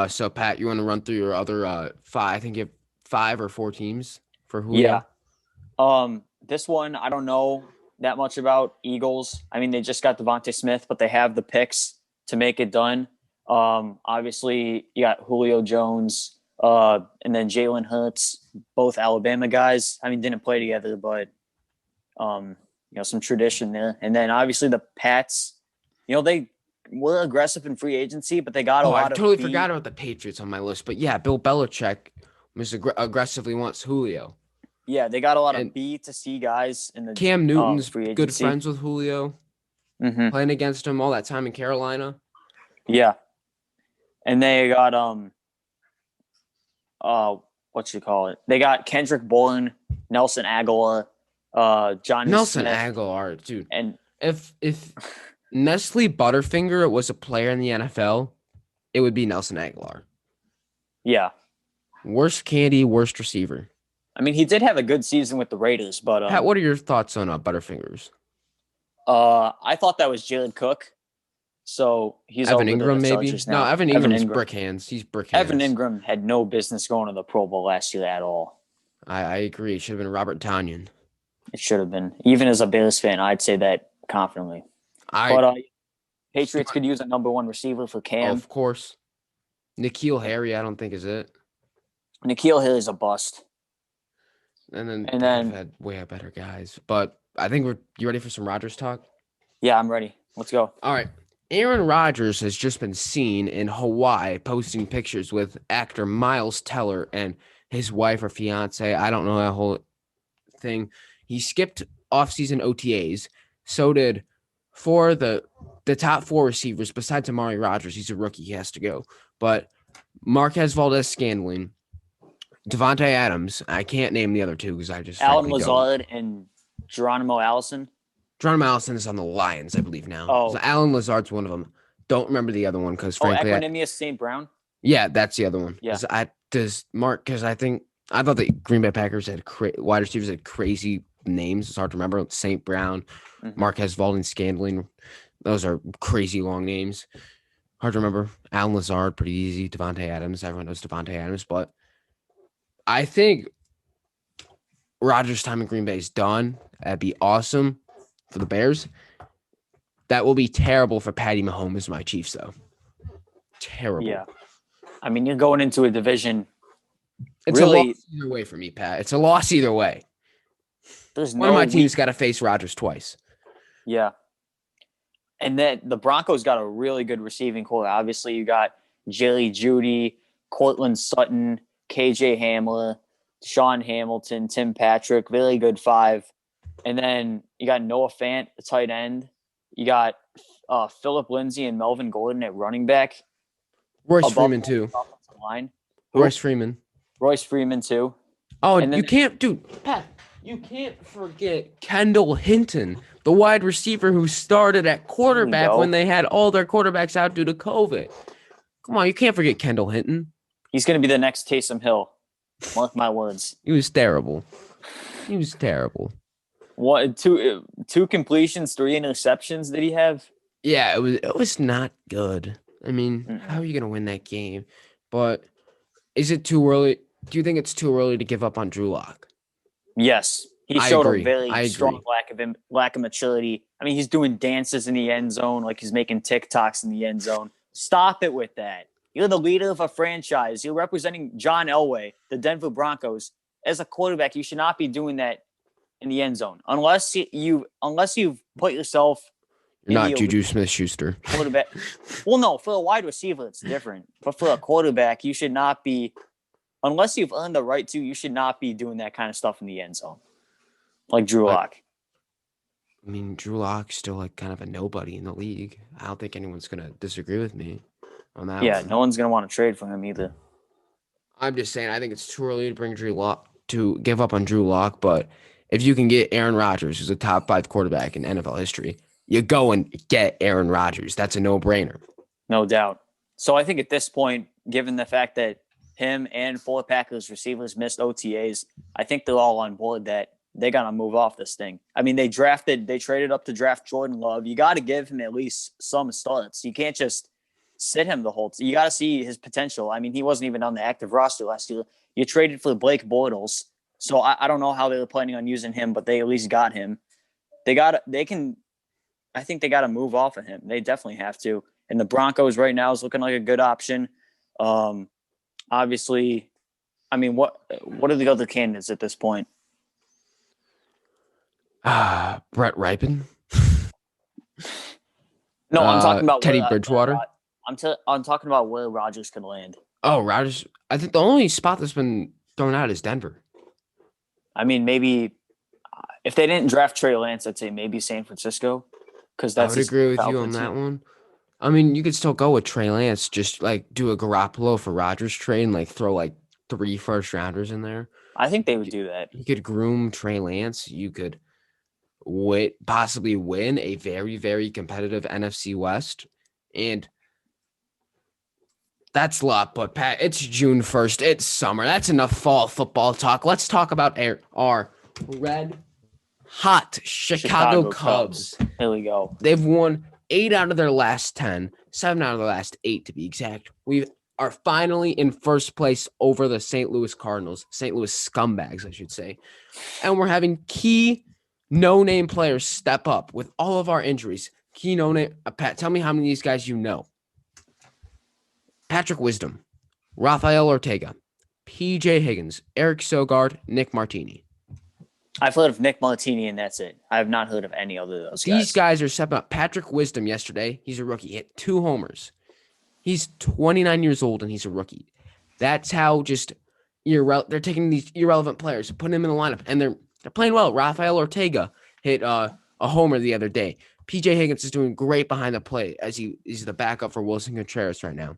So Pat, you want to run through your other five? I think you have 5 or 4 teams for Julio. Yeah. This one I don't know that much about. Eagles. I mean, they just got Devontae Smith, but they have the picks to make it done. Obviously, you got Julio Jones, and then Jalen Hurts, both Alabama guys. I mean, didn't play together, but some tradition there. And then obviously the Pats. They were aggressive in free agency, but they got a lot of. I totally forgot about the Patriots on my list, but yeah, Bill Belichick aggressively wants Julio. Yeah, they got a lot of B to C guys in the Cam Newton's free agency. Good friends with Julio, playing against him all that time in Carolina. Yeah, and they got They got Kendrick Bourne, Nelson Aguilar, Johnny Nelson Smith, Aguilar, dude. And if Nestle Butterfinger was a player in the NFL, it would be Nelson Aguilar. Yeah, worst candy, worst receiver. I mean, he did have a good season with the Raiders, but Pat, what are your thoughts on Butterfingers? I thought that was Jared Cook. So he's Evan Ingram, maybe. No, Evan Ingram's brick hands. He's brick hands. Evan Ingram had no business going to the Pro Bowl last year at all. I agree. It should have been Robert Tonyan. It should have been. Even as a Bears fan, I'd say that confidently. But Patriots could use a number one receiver for Cam. Of course. N'Keal Harry, I don't think is it. N'Keal Harry's a bust. And then had way better guys. But I think you ready for some Rodgers talk? Yeah, I'm ready. Let's go. All right. Aaron Rodgers has just been seen in Hawaii posting pictures with actor Miles Teller and his wife or fiance. I don't know that whole thing. He skipped offseason OTAs. So did for the top 4 receivers besides Amari Rodgers. He's a rookie. He has to go. But Marquez Valdez-Scantling, Devontae Adams. I can't name the other 2 because I just Allen Lazard and Geronimo Allison. Geronimo Allison is on the Lions, I believe now. Oh, so Allen Lazard's one of them. Don't remember the other one because frankly, Equanimous St. Brown. Yeah, that's the other one. Yeah, I thought the Green Bay Packers had wide receivers had crazy names. It's hard to remember. St. Brown, Marquez Valdez-Scantling. Those are crazy long names. Hard to remember. Allen Lazard, pretty easy. Devontae Adams. Everyone knows Devontae Adams, but I think Rodgers' time in Green Bay is done. That'd be awesome for the Bears. That will be terrible for Patty Mahomes, my Chiefs, though. Terrible. Yeah. I mean, you're going into a division. It's a loss either way for me, Pat. It's a loss either way. One of my teams got to face Rodgers twice. Yeah. And then the Broncos got a really good receiving core. Obviously, you got Jerry Jeudy, Cortland Sutton, KJ Hamler, Sean Hamilton, Tim Patrick, really good 5. And then you got Noah Fant, the tight end. You got Phillip Lindsay and Melvin Gordon at running back. Royce above Freeman too. the offensive line. Who? Royce Freeman. Royce Freeman too. Oh, And then you can't, dude, Pat, you can't forget Kendall Hinton, the wide receiver who started at quarterback go. when they had all their quarterbacks out due to COVID. Come on, you can't forget Kendall Hinton. He's going to be the next Taysom Hill. Mark my words. He was terrible. He was terrible. What, two completions, 3 interceptions did he have? Yeah, it was not good. I mean, how are you gonna win that game? But is it too early? Do you think it's too early to give up on Drew Lock? Yes. He I showed agree. a very I strong agree. lack of maturity. I mean, he's doing dances in the end zone, like he's making TikToks in the end zone. Stop it with that. You're the leader of a franchise. You're representing John Elway, the Denver Broncos. As a quarterback, you should not be doing that in the end zone unless you've put yourself You're not Juju Smith-Schuster. Quarterback. Well, no, for a wide receiver, it's different. But for a quarterback, you should not be, unless you've earned the right to, you should not be doing that kind of stuff in the end zone, like Drew Lock. I mean, Drew Lock's still like kind of a nobody in the league. I don't think anyone's gonna disagree with me on that. Yeah, one. no one's gonna want to trade for him either. I'm just saying, I think it's too early to bring Drew Lock to give up on Drew Lock, but if you can get Aaron Rodgers, who's a top 5 quarterback in NFL history, you go and get Aaron Rodgers. That's a no-brainer. No doubt. So I think at this point, given the fact that him and 4 Packers receivers missed OTAs, I think they're all on board that they got to move off this thing. I mean, they traded up to draft Jordan Love. You got to give him at least some starts. You can't just sit him the whole time. You got to see his potential. I mean, he wasn't even on the active roster last year. You traded for Blake Bortles. So I don't know how they were planning on using him, but they at least got him. I think they got to move off of him. They definitely have to. And the Broncos right now is looking like a good option. Obviously, I mean, what are the other candidates at this point? Brett Ripon. No, I'm talking about Teddy Bridgewater. I'm talking about where Rodgers can land. Oh, Rodgers. I think the only spot that's been thrown out is Denver. I mean, maybe if they didn't draft Trey Lance, I'd say maybe San Francisco. Because I would agree with you on that one. I mean, you could still go with Trey Lance, just like do a Garoppolo for Rodgers trade and like throw like 3 first-rounders in there. I think they would do that. You could groom Trey Lance. You could possibly win a very, very competitive NFC West. And that's a lot, but Pat, it's June 1st. It's summer. That's enough fall football talk. Let's talk about our red hot Chicago Cubs. Here we go. They've won 8 out of their last 10, 7 out of their last 8 to be exact. We are finally in first place over the St. Louis Cardinals, St. Louis scumbags, I should say. And we're having key no-name players step up with all of our injuries. Key no-name. Pat, tell me how many of these guys you know. Patrick Wisdom, Rafael Ortega, P.J. Higgins, Eric Sogard, Nick Martini. I've heard of Nick Martini, and that's it. I have not heard of any other of those guys. These guys are stepping up. Patrick Wisdom yesterday, he's a rookie. He hit 2 homers. He's 29 years old, and he's a rookie. That's how just they're taking these irrelevant players, putting them in the lineup, and they're playing well. Rafael Ortega hit a homer the other day. P.J. Higgins is doing great behind the plate as he's the backup for Wilson Contreras right now.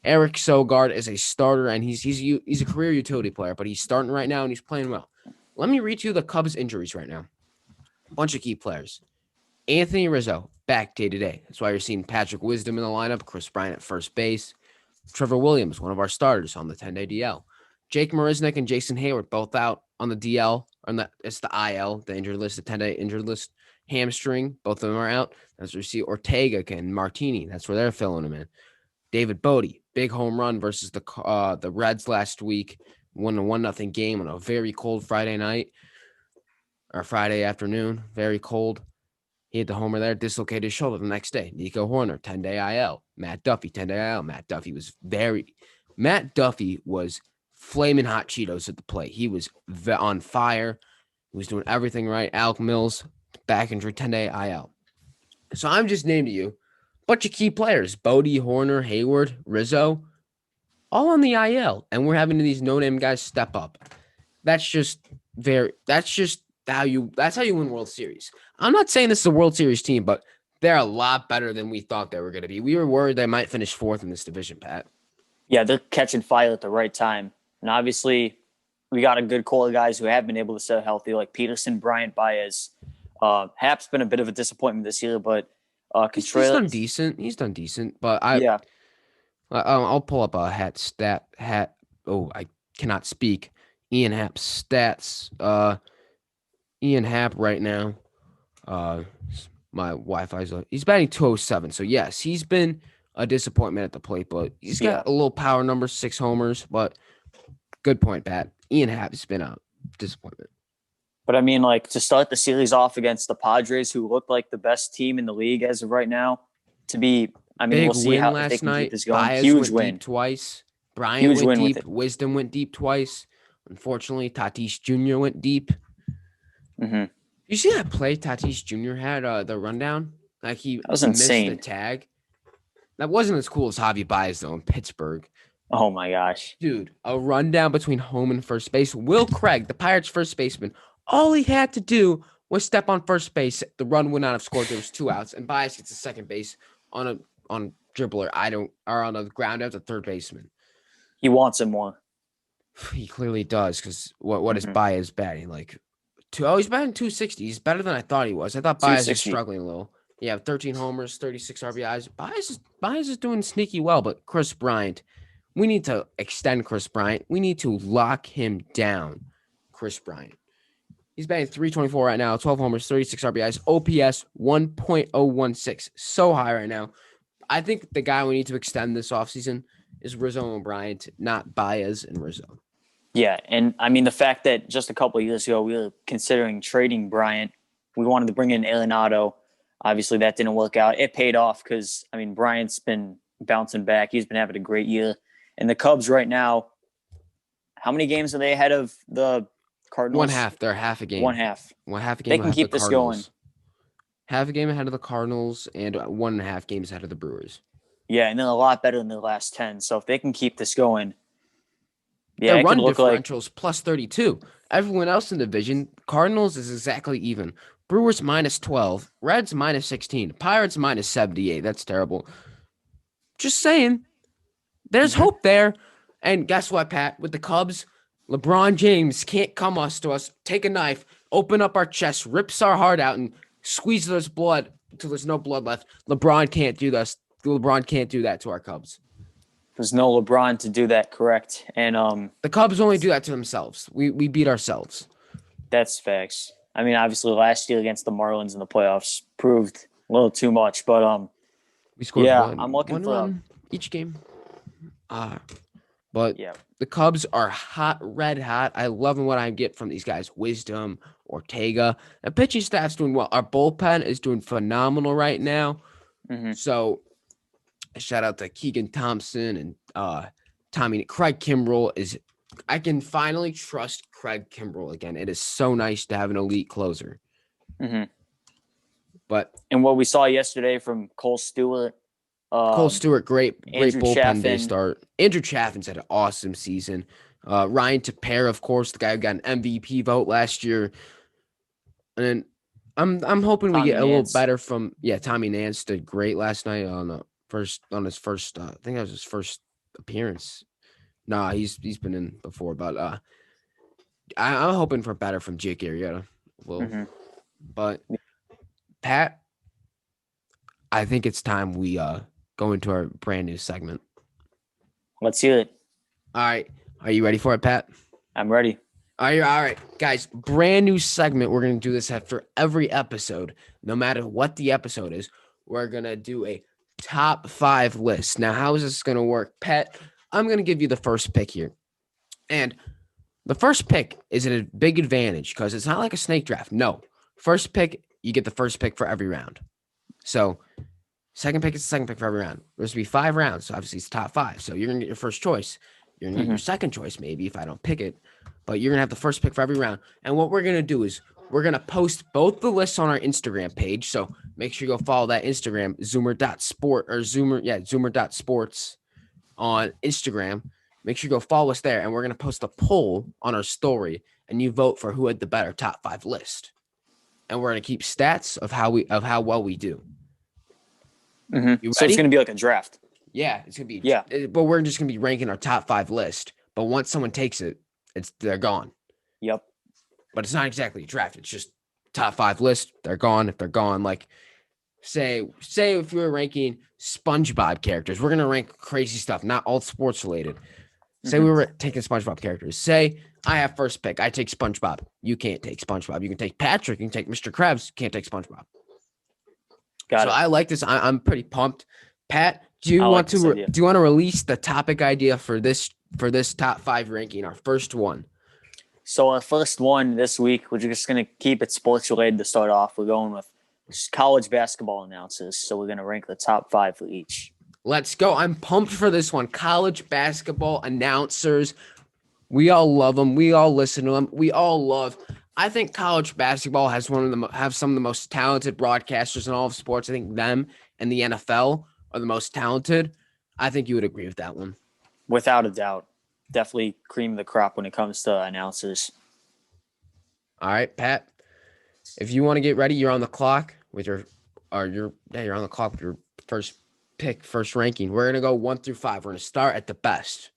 Eric Sogard is a starter, and he's a career utility player, but he's starting right now, and he's playing well. Let me read you the Cubs injuries right now. A bunch of key players. Anthony Rizzo, back day-to-day. That's why you're seeing Patrick Wisdom in the lineup, Chris Bryant at first base. Trevor Williams, one of our starters on the 10-day DL. Jake Marisnick and Jason Hayward, both out on the DL. It's the IL, the injured list, the 10-day injured list. Hamstring, both of them are out. That's where you see Ortega and Martini. That's where they're filling them in. David Bodie, big home run versus the Reds last week. Won a 1-0 game on a very cold Friday night or Friday afternoon. Very cold. He hit the homer there, dislocated his shoulder the next day. Nico Horner, 10-day IL. Matt Duffy, 10-day IL. Matt Duffy was flaming hot Cheetos at the plate. He was on fire. He was doing everything right. Alec Mills, back injury, 10-day IL. So I'm just naming you a bunch of key players. Bodie, Horner, Hayward, Rizzo, all on the IL. And we're having these no-name guys step up. That's how you win World Series. I'm not saying this is a World Series team, but They're a lot better than we thought they were going to be. We were worried they might finish fourth in this division, Pat. Yeah, they're catching fire at the right time. And obviously, we got a good core of guys who have been able to stay healthy, like Peterson, Bryant, Baez. Hap's been a bit of a disappointment this year, but He's Contreras, done decent. He's done decent, but yeah, I'll pull up a hat. Oh, I cannot speak. Ian Happ's stats. Ian Happ right now. My Wi-Fi's on. He's batting 207. So yes, he's been a disappointment at the plate, but he's got a little power number, 6 homers. But good point, Pat. Ian Happ has been a disappointment. But I mean, like to start the series off against the Padres, who look like the best team in the league as of right now, to be, I mean, Big we'll see win how last if they can night. keep this going. Baez Huge went win deep twice. Bryant Huge went win with deep. it. Wisdom went deep twice. Unfortunately, Tatis Jr. went deep. Mm-hmm. You see that play Tatis Jr. had the rundown? Like he was missed insane. the tag. That wasn't as cool as Javi Baez though in Pittsburgh. Oh my gosh, Dude, a rundown between home and first base. Will Craig, the Pirates' first baseman, all he had to do was step on first base. The run would not have scored. There was 2 outs, and Baez gets to second base on a dribbler. Or on a ground out to third baseman. he wants it more. He clearly does because what is Baez batting like? He's batting 260. He's better than I thought he was. I thought Baez was struggling a little. Yeah, 13 homers, 36 RBIs. Baez is doing sneaky well, but Chris Bryant, we need to extend Chris Bryant. We need to lock him down, Chris Bryant. He's batting 324 right now, 12 homers, 36 RBIs, OPS 1.016. So high right now. I think the guy we need to extend this offseason is Rizzo and Bryant, not Baez and Rizzo. Yeah, and I mean the fact that just a couple of years ago we were considering trading Bryant, we wanted to bring in Arenado. Obviously, that didn't work out. It paid off because I mean Bryant's been bouncing back. He's been having a great year, and the Cubs right now. How many games are they ahead of the Cardinals? 1 half. They're half a game. 1 half. 1/2 a game. They can keep this going. Half a game ahead of the Cardinals and 1.5 games ahead of the Brewers. Yeah, and they're a lot better than the last 10. So if they can keep this going, their run differentials plus 32. Everyone else in the division, Cardinals is exactly even. Brewers minus 12, Reds minus 16, Pirates minus 78. That's terrible. Just saying, there's hope there. And guess what, Pat? With the Cubs, LeBron James can't come to us, take a knife, open up our chest, rips our heart out, and squeezes us blood until there's no blood left. LeBron can't do this. LeBron can't do that to our Cubs. There's no LeBron to do that, correct? And the Cubs only do that to themselves. We beat ourselves. That's facts. I mean, obviously, last year against the Marlins in the playoffs proved a little too much, but we scored I'm looking for run each game. But the Cubs are hot, red hot. I love what I get from these guys. Wisdom, Ortega. The pitching staff's doing well. Our bullpen is doing phenomenal right now. Mm-hmm. So shout out to Keegan Thompson and Tommy. Craig Kimbrell is. I can finally trust Craig Kimbrell again. It is so nice to have an elite closer. Mm-hmm. And what we saw yesterday from Cole Stewart. Great bullpen Chaffin. Day start. Andrew Chaffin's had an awesome season. Ryan Tepera, of course, the guy who got an MVP vote last year. And I'm hoping we get a little better from Tommy Nance did great last night on his first I think that was his first appearance. Nah, he's been in before, but I'm hoping for better from Jake Arrieta. Well, but Pat, I think it's time we go into our brand new segment. Let's hear it. All right, are you ready for it, Pat? I'm ready. All right, guys. Brand new segment. We're gonna do this after every episode, no matter what the episode is. We're gonna do a top 5 list. Now, how is this gonna work, Pat? I'm going to give you the first pick here. And the first pick is a big advantage because it's not like a snake draft. No. First pick, you get the first pick for every round. So second pick is the second pick for every round. There's going to be 5 rounds. So obviously, it's top 5. So you're going to get your first choice. You're going to get your second choice maybe if I don't pick it. But you're going to have the first pick for every round. And what we're going to do is we're going to post both the lists on our Instagram page. So make sure you go follow that Instagram, Zoomer.sports on Instagram. Make sure you go follow us there, and we're going to post a poll on our story, and you vote for who had the better top 5 list. And we're going to keep stats of how well we do. You So it's ready? going to be like a draft. Yeah, it's gonna be. Yeah. But we're just gonna be ranking our top 5 list. But once someone takes it, they're gone. Yep. But it's not exactly a draft. It's just top 5 list. They're gone. If they're gone, like say if we were ranking SpongeBob characters, we're gonna rank crazy stuff, not all sports related. Say we were taking SpongeBob characters. Say I have first pick. I take SpongeBob. You can't take SpongeBob. You can take Patrick. You can take Mr. Krabs. You can't take SpongeBob. Got it. I like this. I'm pretty pumped. Pat, do you I want like to do you want to release the topic idea for this top 5 ranking? Our first one. So our first one this week, we're just going to keep it sports related to start off. We're going with college basketball announcers. So we're going to rank the top 5 for each. Let's go. I'm pumped for this one. College basketball announcers. We all love them. We all listen to them. We all love. I think college basketball has some of the most talented broadcasters in all of sports. I think them and the NFL are the most talented. I think you would agree with that one. Without a doubt. Definitely cream of the crop when it comes to announcers. All right, Pat. If you want to get ready, you're on the clock with you're on the clock with your first pick, first ranking. We're gonna go 1 through 5. We're gonna start at the best.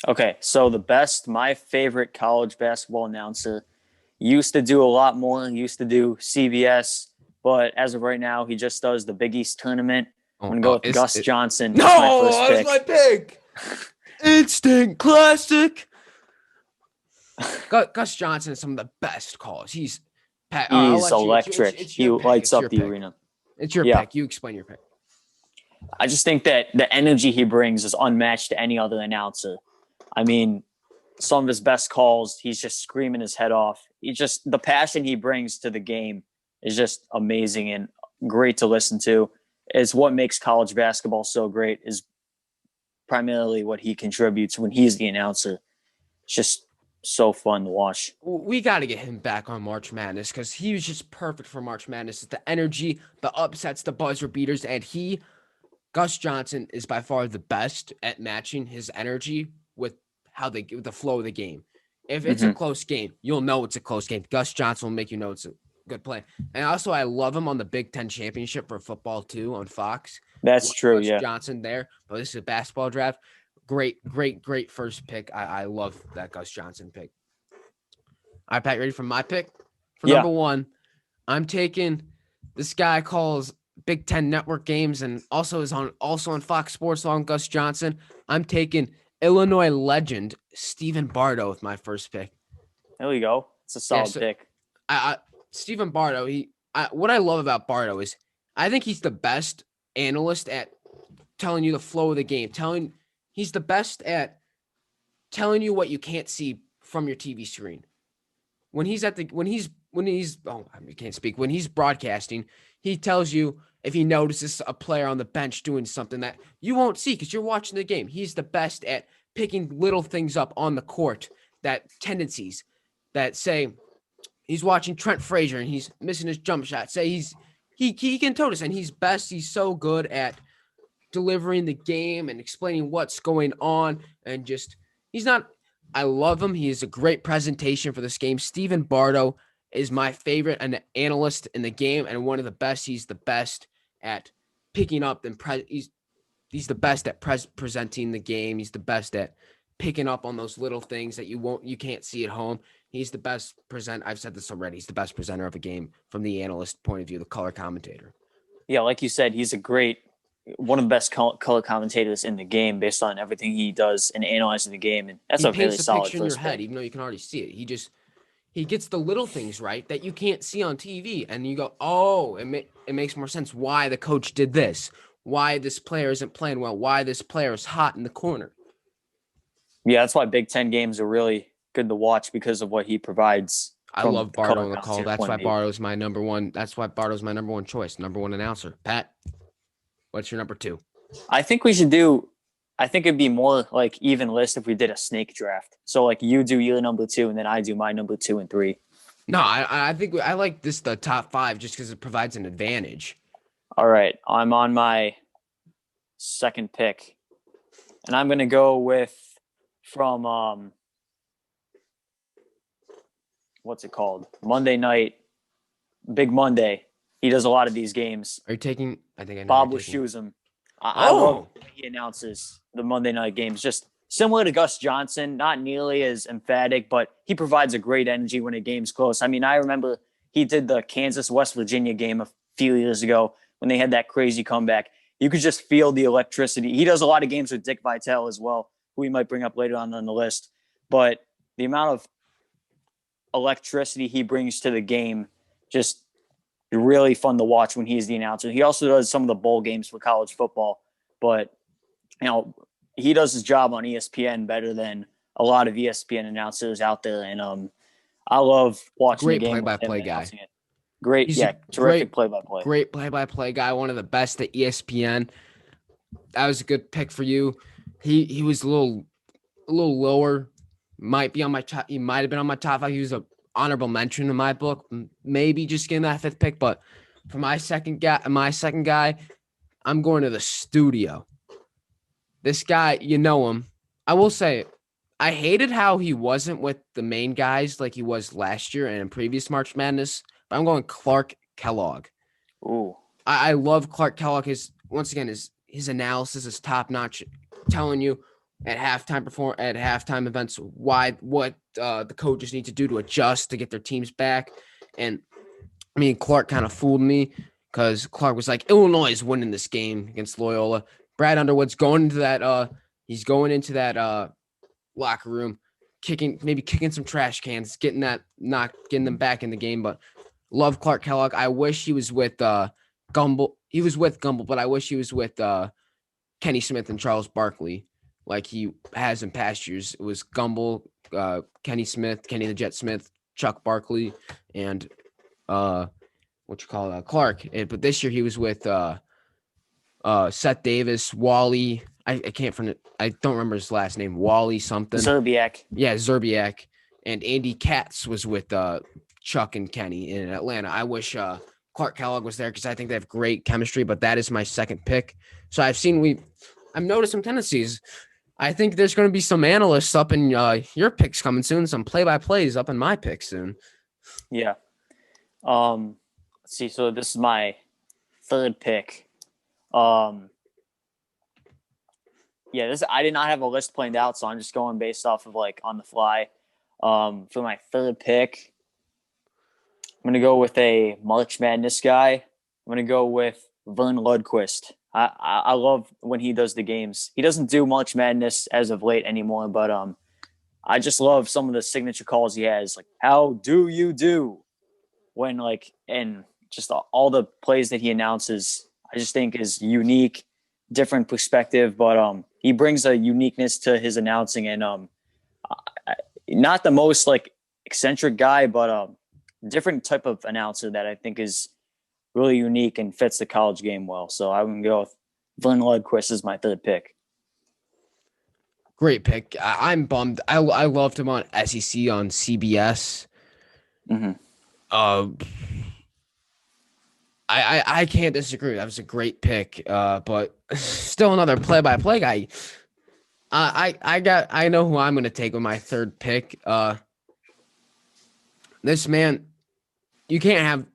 Okay, so the best, my favorite college basketball announcer, used to do a lot more. Used to do CBS, but as of right now, he just does the Big East tournament. I'm gonna go with Gus Johnson. No, that's my pick. Instant classic. Gus Johnson is some of the best calls. He's electric. He lights up the arena. It's your pick. You explain your pick. I just think that the energy he brings is unmatched to any other announcer. I mean, some of his best calls, he's just screaming his head off. The passion he brings to the game is just amazing and great to listen to. It's what makes college basketball so great, is primarily what he contributes when he's the announcer. It's just so fun to watch. We got to get him back on March Madness because he was just perfect for March Madness. The energy, the upsets, the buzzer beaters, and Gus Johnson is by far the best at matching his energy with the flow of the game. If it's a close game, you'll know it's a close game. Gus Johnson will make you know it's a good play. And also, I love him on the Big Ten Championship for football too on Fox. That's true. Gus Johnson there, but this is a basketball draft. Great first pick. I love that Gus Johnson pick. All right, Pat, ready for my pick? For number 1, I'm taking this guy calls Big Ten Network games and also on Fox Sports along Gus Johnson. I'm taking Illinois legend Stephen Bardo with my first pick. There we go. It's a solid pick. Stephen Bardo, what I love about Bardo is I think he's the best analyst at telling you the flow of the game. He's the best at telling you what you can't see from your TV screen. When he's broadcasting, he tells you if he notices a player on the bench doing something that you won't see because you're watching the game. He's the best at picking little things up on the court, that tendencies that say he's watching Trent Frazier and he's missing his jump shot. Say he can notice, and he's so good at delivering the game and explaining what's going on, and I love him. He is a great presentation for this game. Stephen Bardo is my favorite analyst in the game and one of the best. He's the best at picking up and he's the best at presenting the game. He's the best at picking up on those little things that you can't see at home. He's the best I've said this already. He's the best presenter of a game from the analyst point of view, the color commentator. Yeah, like you said, he's one of the best color commentators in the game based on everything he does in analyzing the game. And that's a really solid picture in your head, even though you can already see it. He gets the little things right that you can't see on TV. And you go, oh, it makes more sense why the coach did this, why this player isn't playing well, why this player is hot in the corner. Yeah, that's why Big Ten games are really good to watch because of what he provides. I love Bardo on the call. That's why Bardo's my number one. That's why Bardo's my number one choice, number one announcer. Pat, what's your number 2? I think it'd be more like even list if we did a snake draft. So like you do your number 2 and then I do my number 2 and 3. No, I think I like the top 5 just because it provides an advantage. All right. I'm on my second pick. And I'm going to go from what's it called? Monday night, Big Monday. He does a lot of these games. Are you taking? I think I know. Bob Wischusen. I love the way he announces the Monday night games. Just similar to Gus Johnson, not nearly as emphatic, but he provides a great energy when a game's close. I mean, I remember he did the Kansas-West Virginia game a few years ago when they had that crazy comeback. You could just feel the electricity. He does a lot of games with Dick Vitale as well, who we might bring up later on the list. But the amount of electricity he brings to the game, just really fun to watch when he's the announcer. He also does some of the bowl games for college football, but he does his job on ESPN better than a lot of ESPN announcers out there. And I love watching the game. Great play-by-play guy. Great, terrific play-by-play. Great play-by-play guy, one of the best at ESPN. That was a good pick for you. He was a little lower. Might be on my top. He might have been on my top 5. He was a honorable mention in my book. Maybe just getting that 5th pick, but for my second guy, I'm going to the studio. This guy, you know him. I will say, I hated how he wasn't with the main guys like he was last year and in previous March Madness. But I'm going Clark Kellogg. Ooh, I love Clark Kellogg. His his analysis is top notch, telling you at halftime events what the coaches need to do to adjust to get their teams back. And I mean, Clark kind of fooled me because Clark was like, Illinois is winning this game against Loyola. Brad Underwood's going into that. He's going into that locker room, kicking some trash cans, not getting them back in the game. But love Clark Kellogg. I wish he was with Gumble. He was with Gumble, but I wish he was with Kenny Smith and Charles Barkley, like he has in past years. It was Gumble, Kenny Smith, Kenny the Jet Smith, Chuck Barkley, and Clark. But this year he was with Seth Davis, Wally. I don't remember his last name. Wally something. Zerbiak. Yeah, Zerbiak. And Andy Katz was with Chuck and Kenny in Atlanta. I wish Clark Kellogg was there because I think they have great chemistry, but that is my second pick. So I've noticed some tendencies. I think there's going to be some analysts up in your picks coming soon, some play-by-plays up in my picks soon. Yeah. Let's see. So this is my third pick. I did not have a list planned out, so I'm just going based off of on the fly. For my third pick, I'm gonna go with a March Madness guy. I'm gonna go with Vern Lundquist. I love when he does the games. He doesn't do March Madness as of late anymore, but I just love some of the signature calls he has, like "How do you do?" when and just all the plays that he announces. I just think is unique, different perspective, but he brings a uniqueness to his announcing, and not the most eccentric guy, but different type of announcer that I think is really unique and fits the college game well. So I would go with Vern Lundquist as my third pick. Great pick. I'm bummed. I loved him on SEC on CBS. Mm-hmm. I can't disagree. That was a great pick. But still another play-by-play guy. I know who I'm going to take with my third pick. This man, you can't have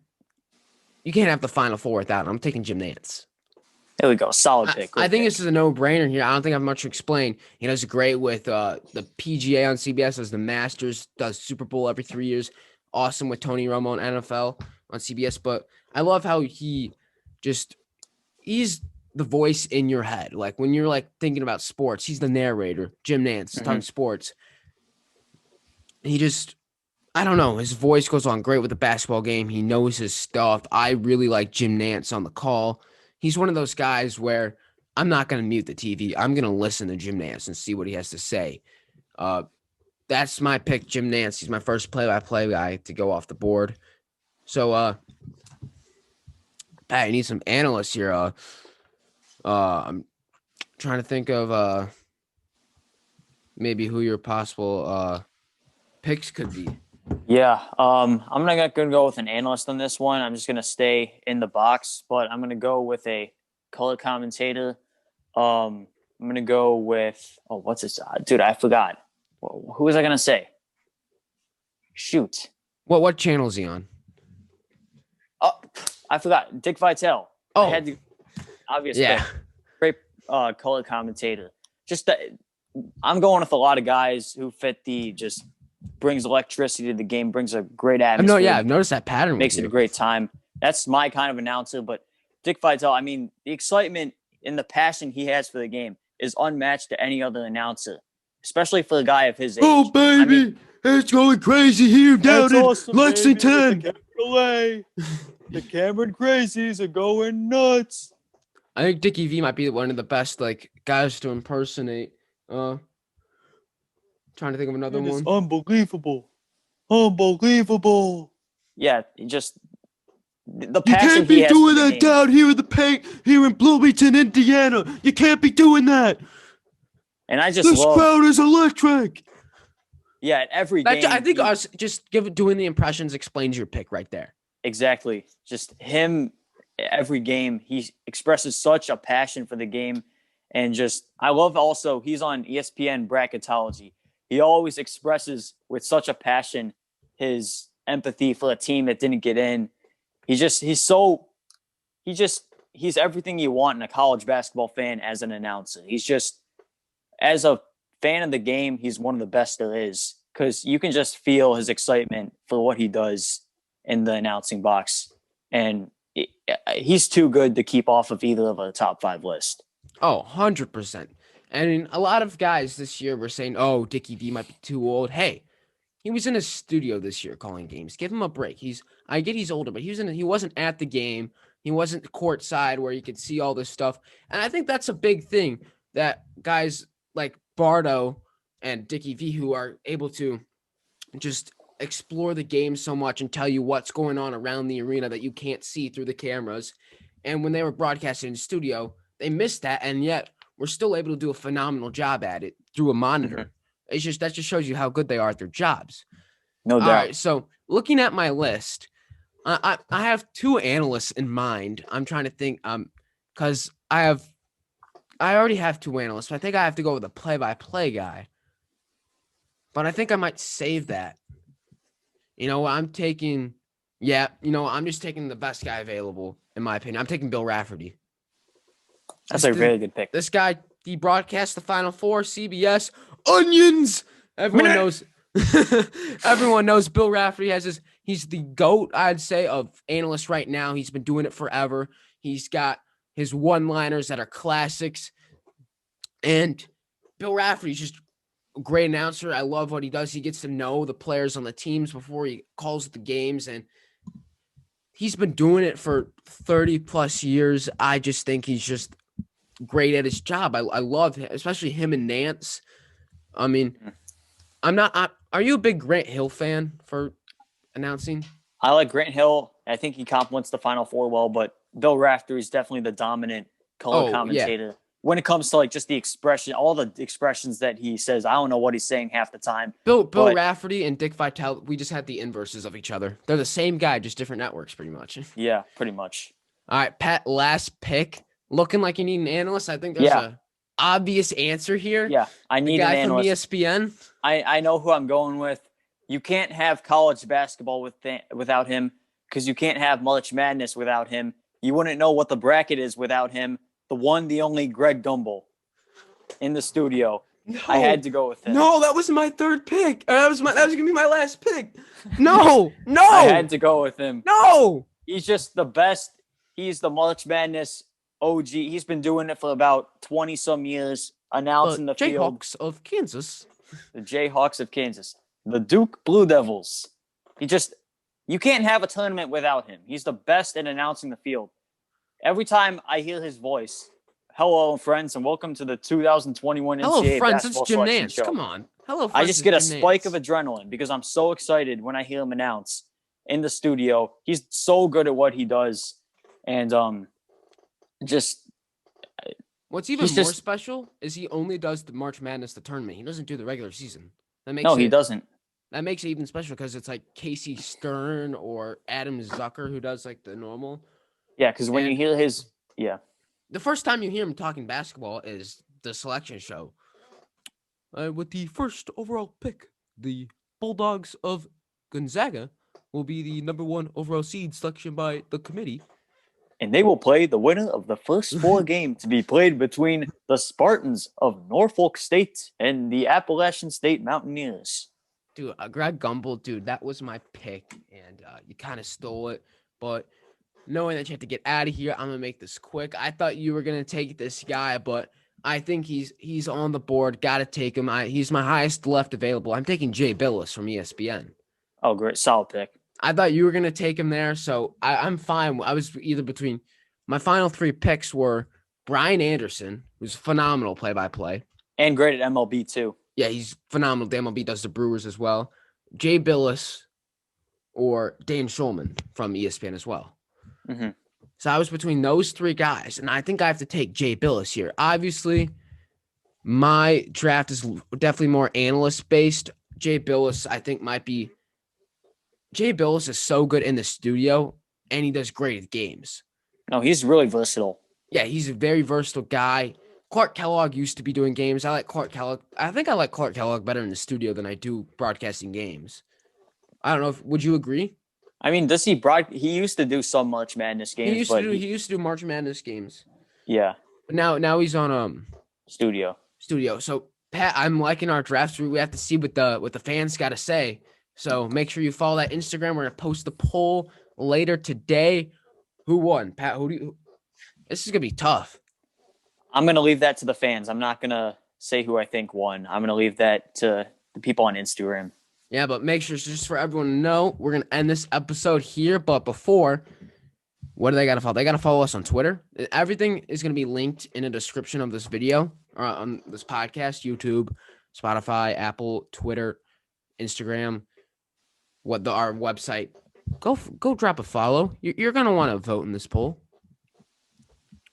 the Final Four without him. I'm taking Jim Nantz. There we go. Solid pick. I think this is a no-brainer here. I don't think I have much to explain. He does great with the PGA on CBS, does the Masters, does Super Bowl every 3 years. Awesome with Tony Romo on NFL on CBS. But I love how he's the voice in your head. Like when you're thinking about sports, he's the narrator. Jim Nantz, talking sports. I don't know. His voice goes on great with the basketball game. He knows his stuff. I really like Jim Nantz on the call. He's one of those guys where I'm not going to mute the TV. I'm going to listen to Jim Nantz and see what he has to say. That's my pick, Jim Nantz. He's my first play-by-play guy to go off the board. So, I need some analysts here. I'm trying to think of maybe who your possible picks could be. Yeah, I'm not going to go with an analyst on this one. I'm just going to stay in the box, but I'm going to go with a color commentator. I'm going to go with what's this? Dude, I forgot. Who was I going to say? Shoot. What channel is he on? Oh, I forgot. Dick Vitale. Oh, I had to, obvious yeah. pick. color commentator. Just that I'm going with a lot of guys who fit the just brings electricity to the game, brings a great atmosphere. I've noticed that pattern. Makes it a great time. That's my kind of announcer. But Dick Vitale, I mean, the excitement and the passion he has for the game is unmatched to any other announcer, especially for a guy of his age. Oh, baby, I mean, it's going crazy here down in awesome, Lexington. The Cameron Crazies are going nuts. I think Dickie V might be one of the best guys to impersonate. Trying to think of another one. Unbelievable. Yeah, just the passion. You can't be doing that down here in the paint here in Bloomington, Indiana. You can't be doing that. And I just this crowd is electric. Yeah, at every game. I think us just doing the impressions explains your pick right there. Exactly. Just him every game. He expresses such a passion for the game. And just, I love also, he's on ESPN Bracketology. He always expresses with such a passion his empathy for a team that didn't get in. He's everything you want in a college basketball fan as an announcer. He's just, as a fan of the game, he's one of the best there is, because you can just feel his excitement for what he does in the announcing box. And he's too good to keep off of either of a top 5 list. Oh, 100%. And a lot of guys this year were saying, oh, Dickie V might be too old. Hey, he was in his studio this year calling games. Give him a break. I get he's older, but he wasn't at the game. He wasn't courtside where you could see all this stuff. And I think that's a big thing that guys like Bardo and Dickie V, who are able to just explore the game so much and tell you what's going on around the arena that you can't see through the cameras. And when they were broadcasting in the studio, they missed that, and yet we're still able to do a phenomenal job at it through a monitor. Mm-hmm. That just shows you how good they are at their jobs. No doubt. All right, so looking at my list, I have 2 analysts in mind. I'm trying to think, because I already have 2 analysts. So I think I have to go with a play-by-play guy. But I think I might save that. I'm just taking the best guy available, in my opinion. I'm taking Bill Rafferty. That's a really good pick. This guy, he broadcast the Final Four, CBS, Onions. Everyone knows. Everyone knows Bill Rafferty he's the GOAT, I'd say, of analysts right now. He's been doing it forever. He's got his one-liners that are classics. And Bill Rafferty's just a great announcer. I love what he does. He gets to know the players on the teams before he calls the games, and he's been doing it for 30 plus years. I just think he's just great at his job. I love him, especially him and Nance. I mean, are you a big Grant Hill fan for announcing? I like Grant Hill. I think he complements the Final Four well, but Bill Raftery is definitely the dominant color commentator. Yeah. When it comes to just the expression, all the expressions that he says, I don't know what he's saying half the time. Bill Raftery and Dick Vitale, we just had the inverses of each other. They're the same guy, just different networks, pretty much. Yeah, pretty much. All right, Pat, last pick. Looking like you need an analyst. I think there's a obvious answer here. Yeah, I need an analyst. From ESPN. I know who I'm going with. You can't have college basketball without him, because you can't have March Madness without him. You wouldn't know what the bracket is without him. The one, the only Greg Gumbel in the studio. No, I had to go with him. No, that was my 3rd pick. That was gonna be my last pick. No. I had to go with him. No. He's just the best. He's the March Madness OG. He's been doing it for about 20 some years, announcing the field. Jayhawks of Kansas. The Jayhawks of Kansas. The Duke Blue Devils. You can't have a tournament without him. He's the best at announcing the field. Every time I hear his voice, hello, friends, and welcome to the 2021 NCAA Hello, friends. Basketball It's Jim Selection Nance. Show. Come on. Hello, friends. I just get a spike of adrenaline because I'm so excited when I hear him announce in the studio. He's so good at what he does. And what's even more special is he only does the March Madness, the tournament. He doesn't do the regular season. He doesn't. That makes it even special because it's like Casey Stern or Adam Zucker who does the normal. Yeah, because when you hear his the first time you hear him talking basketball is the selection show. With the first overall pick, the Bulldogs of Gonzaga will be the number 1 overall seed selection by the committee. and they will play the winner of the first 4 games to be played between the Spartans of Norfolk State and the Appalachian State Mountaineers. Dude, Greg Gumbel, dude, that was my pick, and you kind of stole it. But knowing that you have to get out of here, I'm gonna make this quick. I thought you were gonna take this guy, but I think he's on the board. Got to take him. He's my highest left available. I'm taking Jay Billis from ESPN. Oh, great, solid pick. I thought you were gonna take him there, so I'm fine. I was either between my final 3 picks were Brian Anderson, who's phenomenal play-by-play, and great at MLB too. Yeah, he's phenomenal. The MLB does the Brewers as well. Jay Billis or Dane Schulman from ESPN as well. Mm-hmm. So I was between those 3 guys, and I think I have to take Jay Billis here. Obviously, my draft is definitely more analyst-based. Jay Billis, I think, might be – Jay Billis is so good in the studio, and he does great at games. No, he's really versatile. Yeah, he's a very versatile guy. Clark Kellogg used to be doing games. I like Clark Kellogg. I think I like Clark Kellogg better in the studio than I do broadcasting games. I don't know. Would you agree? I mean, he used to do some March Madness games. He used to do March Madness games. Yeah. But now he's on studio. So Pat, I'm liking our drafts. We have to see what the fans got to say. So make sure you follow that Instagram. We're gonna post the poll later today. Who won? Pat, this is gonna be tough. I'm going to leave that to the fans. I'm not going to say who I think won. I'm going to leave that to the people on Instagram. Yeah, but make sure, just for everyone to know, we're going to end this episode here. But before, what do they got to follow? They got to follow us on Twitter. Everything is going to be linked in the description of this video or on this podcast, YouTube, Spotify, Apple, Twitter, Instagram, our website. Go drop a follow. You're going to want to vote in this poll.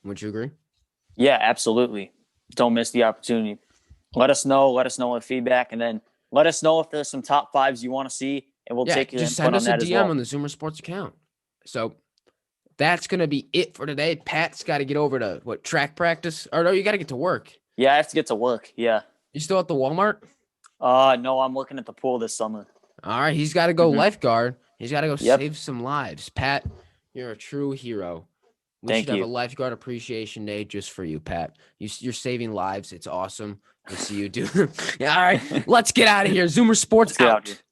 Would you agree? Yeah, absolutely. Don't miss the opportunity. Let us know what feedback, and then let us know if there's some top 5s you want to see, and we'll take your input on that as well. Just send us a DM on the Zoomer Sports account. So that's going to be it for today. Pat's got to get over to, track practice? Or no, you got to get to work. Yeah, I have to get to work, yeah. You still at the Walmart? No, I'm looking at the pool this summer. All right, he's got to go lifeguard. He's got to go save some lives. Pat, you're a true hero. We should have a lifeguard appreciation day just for you, Pat. You're saving lives. It's awesome to see you do. Yeah, all right, let's get out of here. Zoomer Sports out.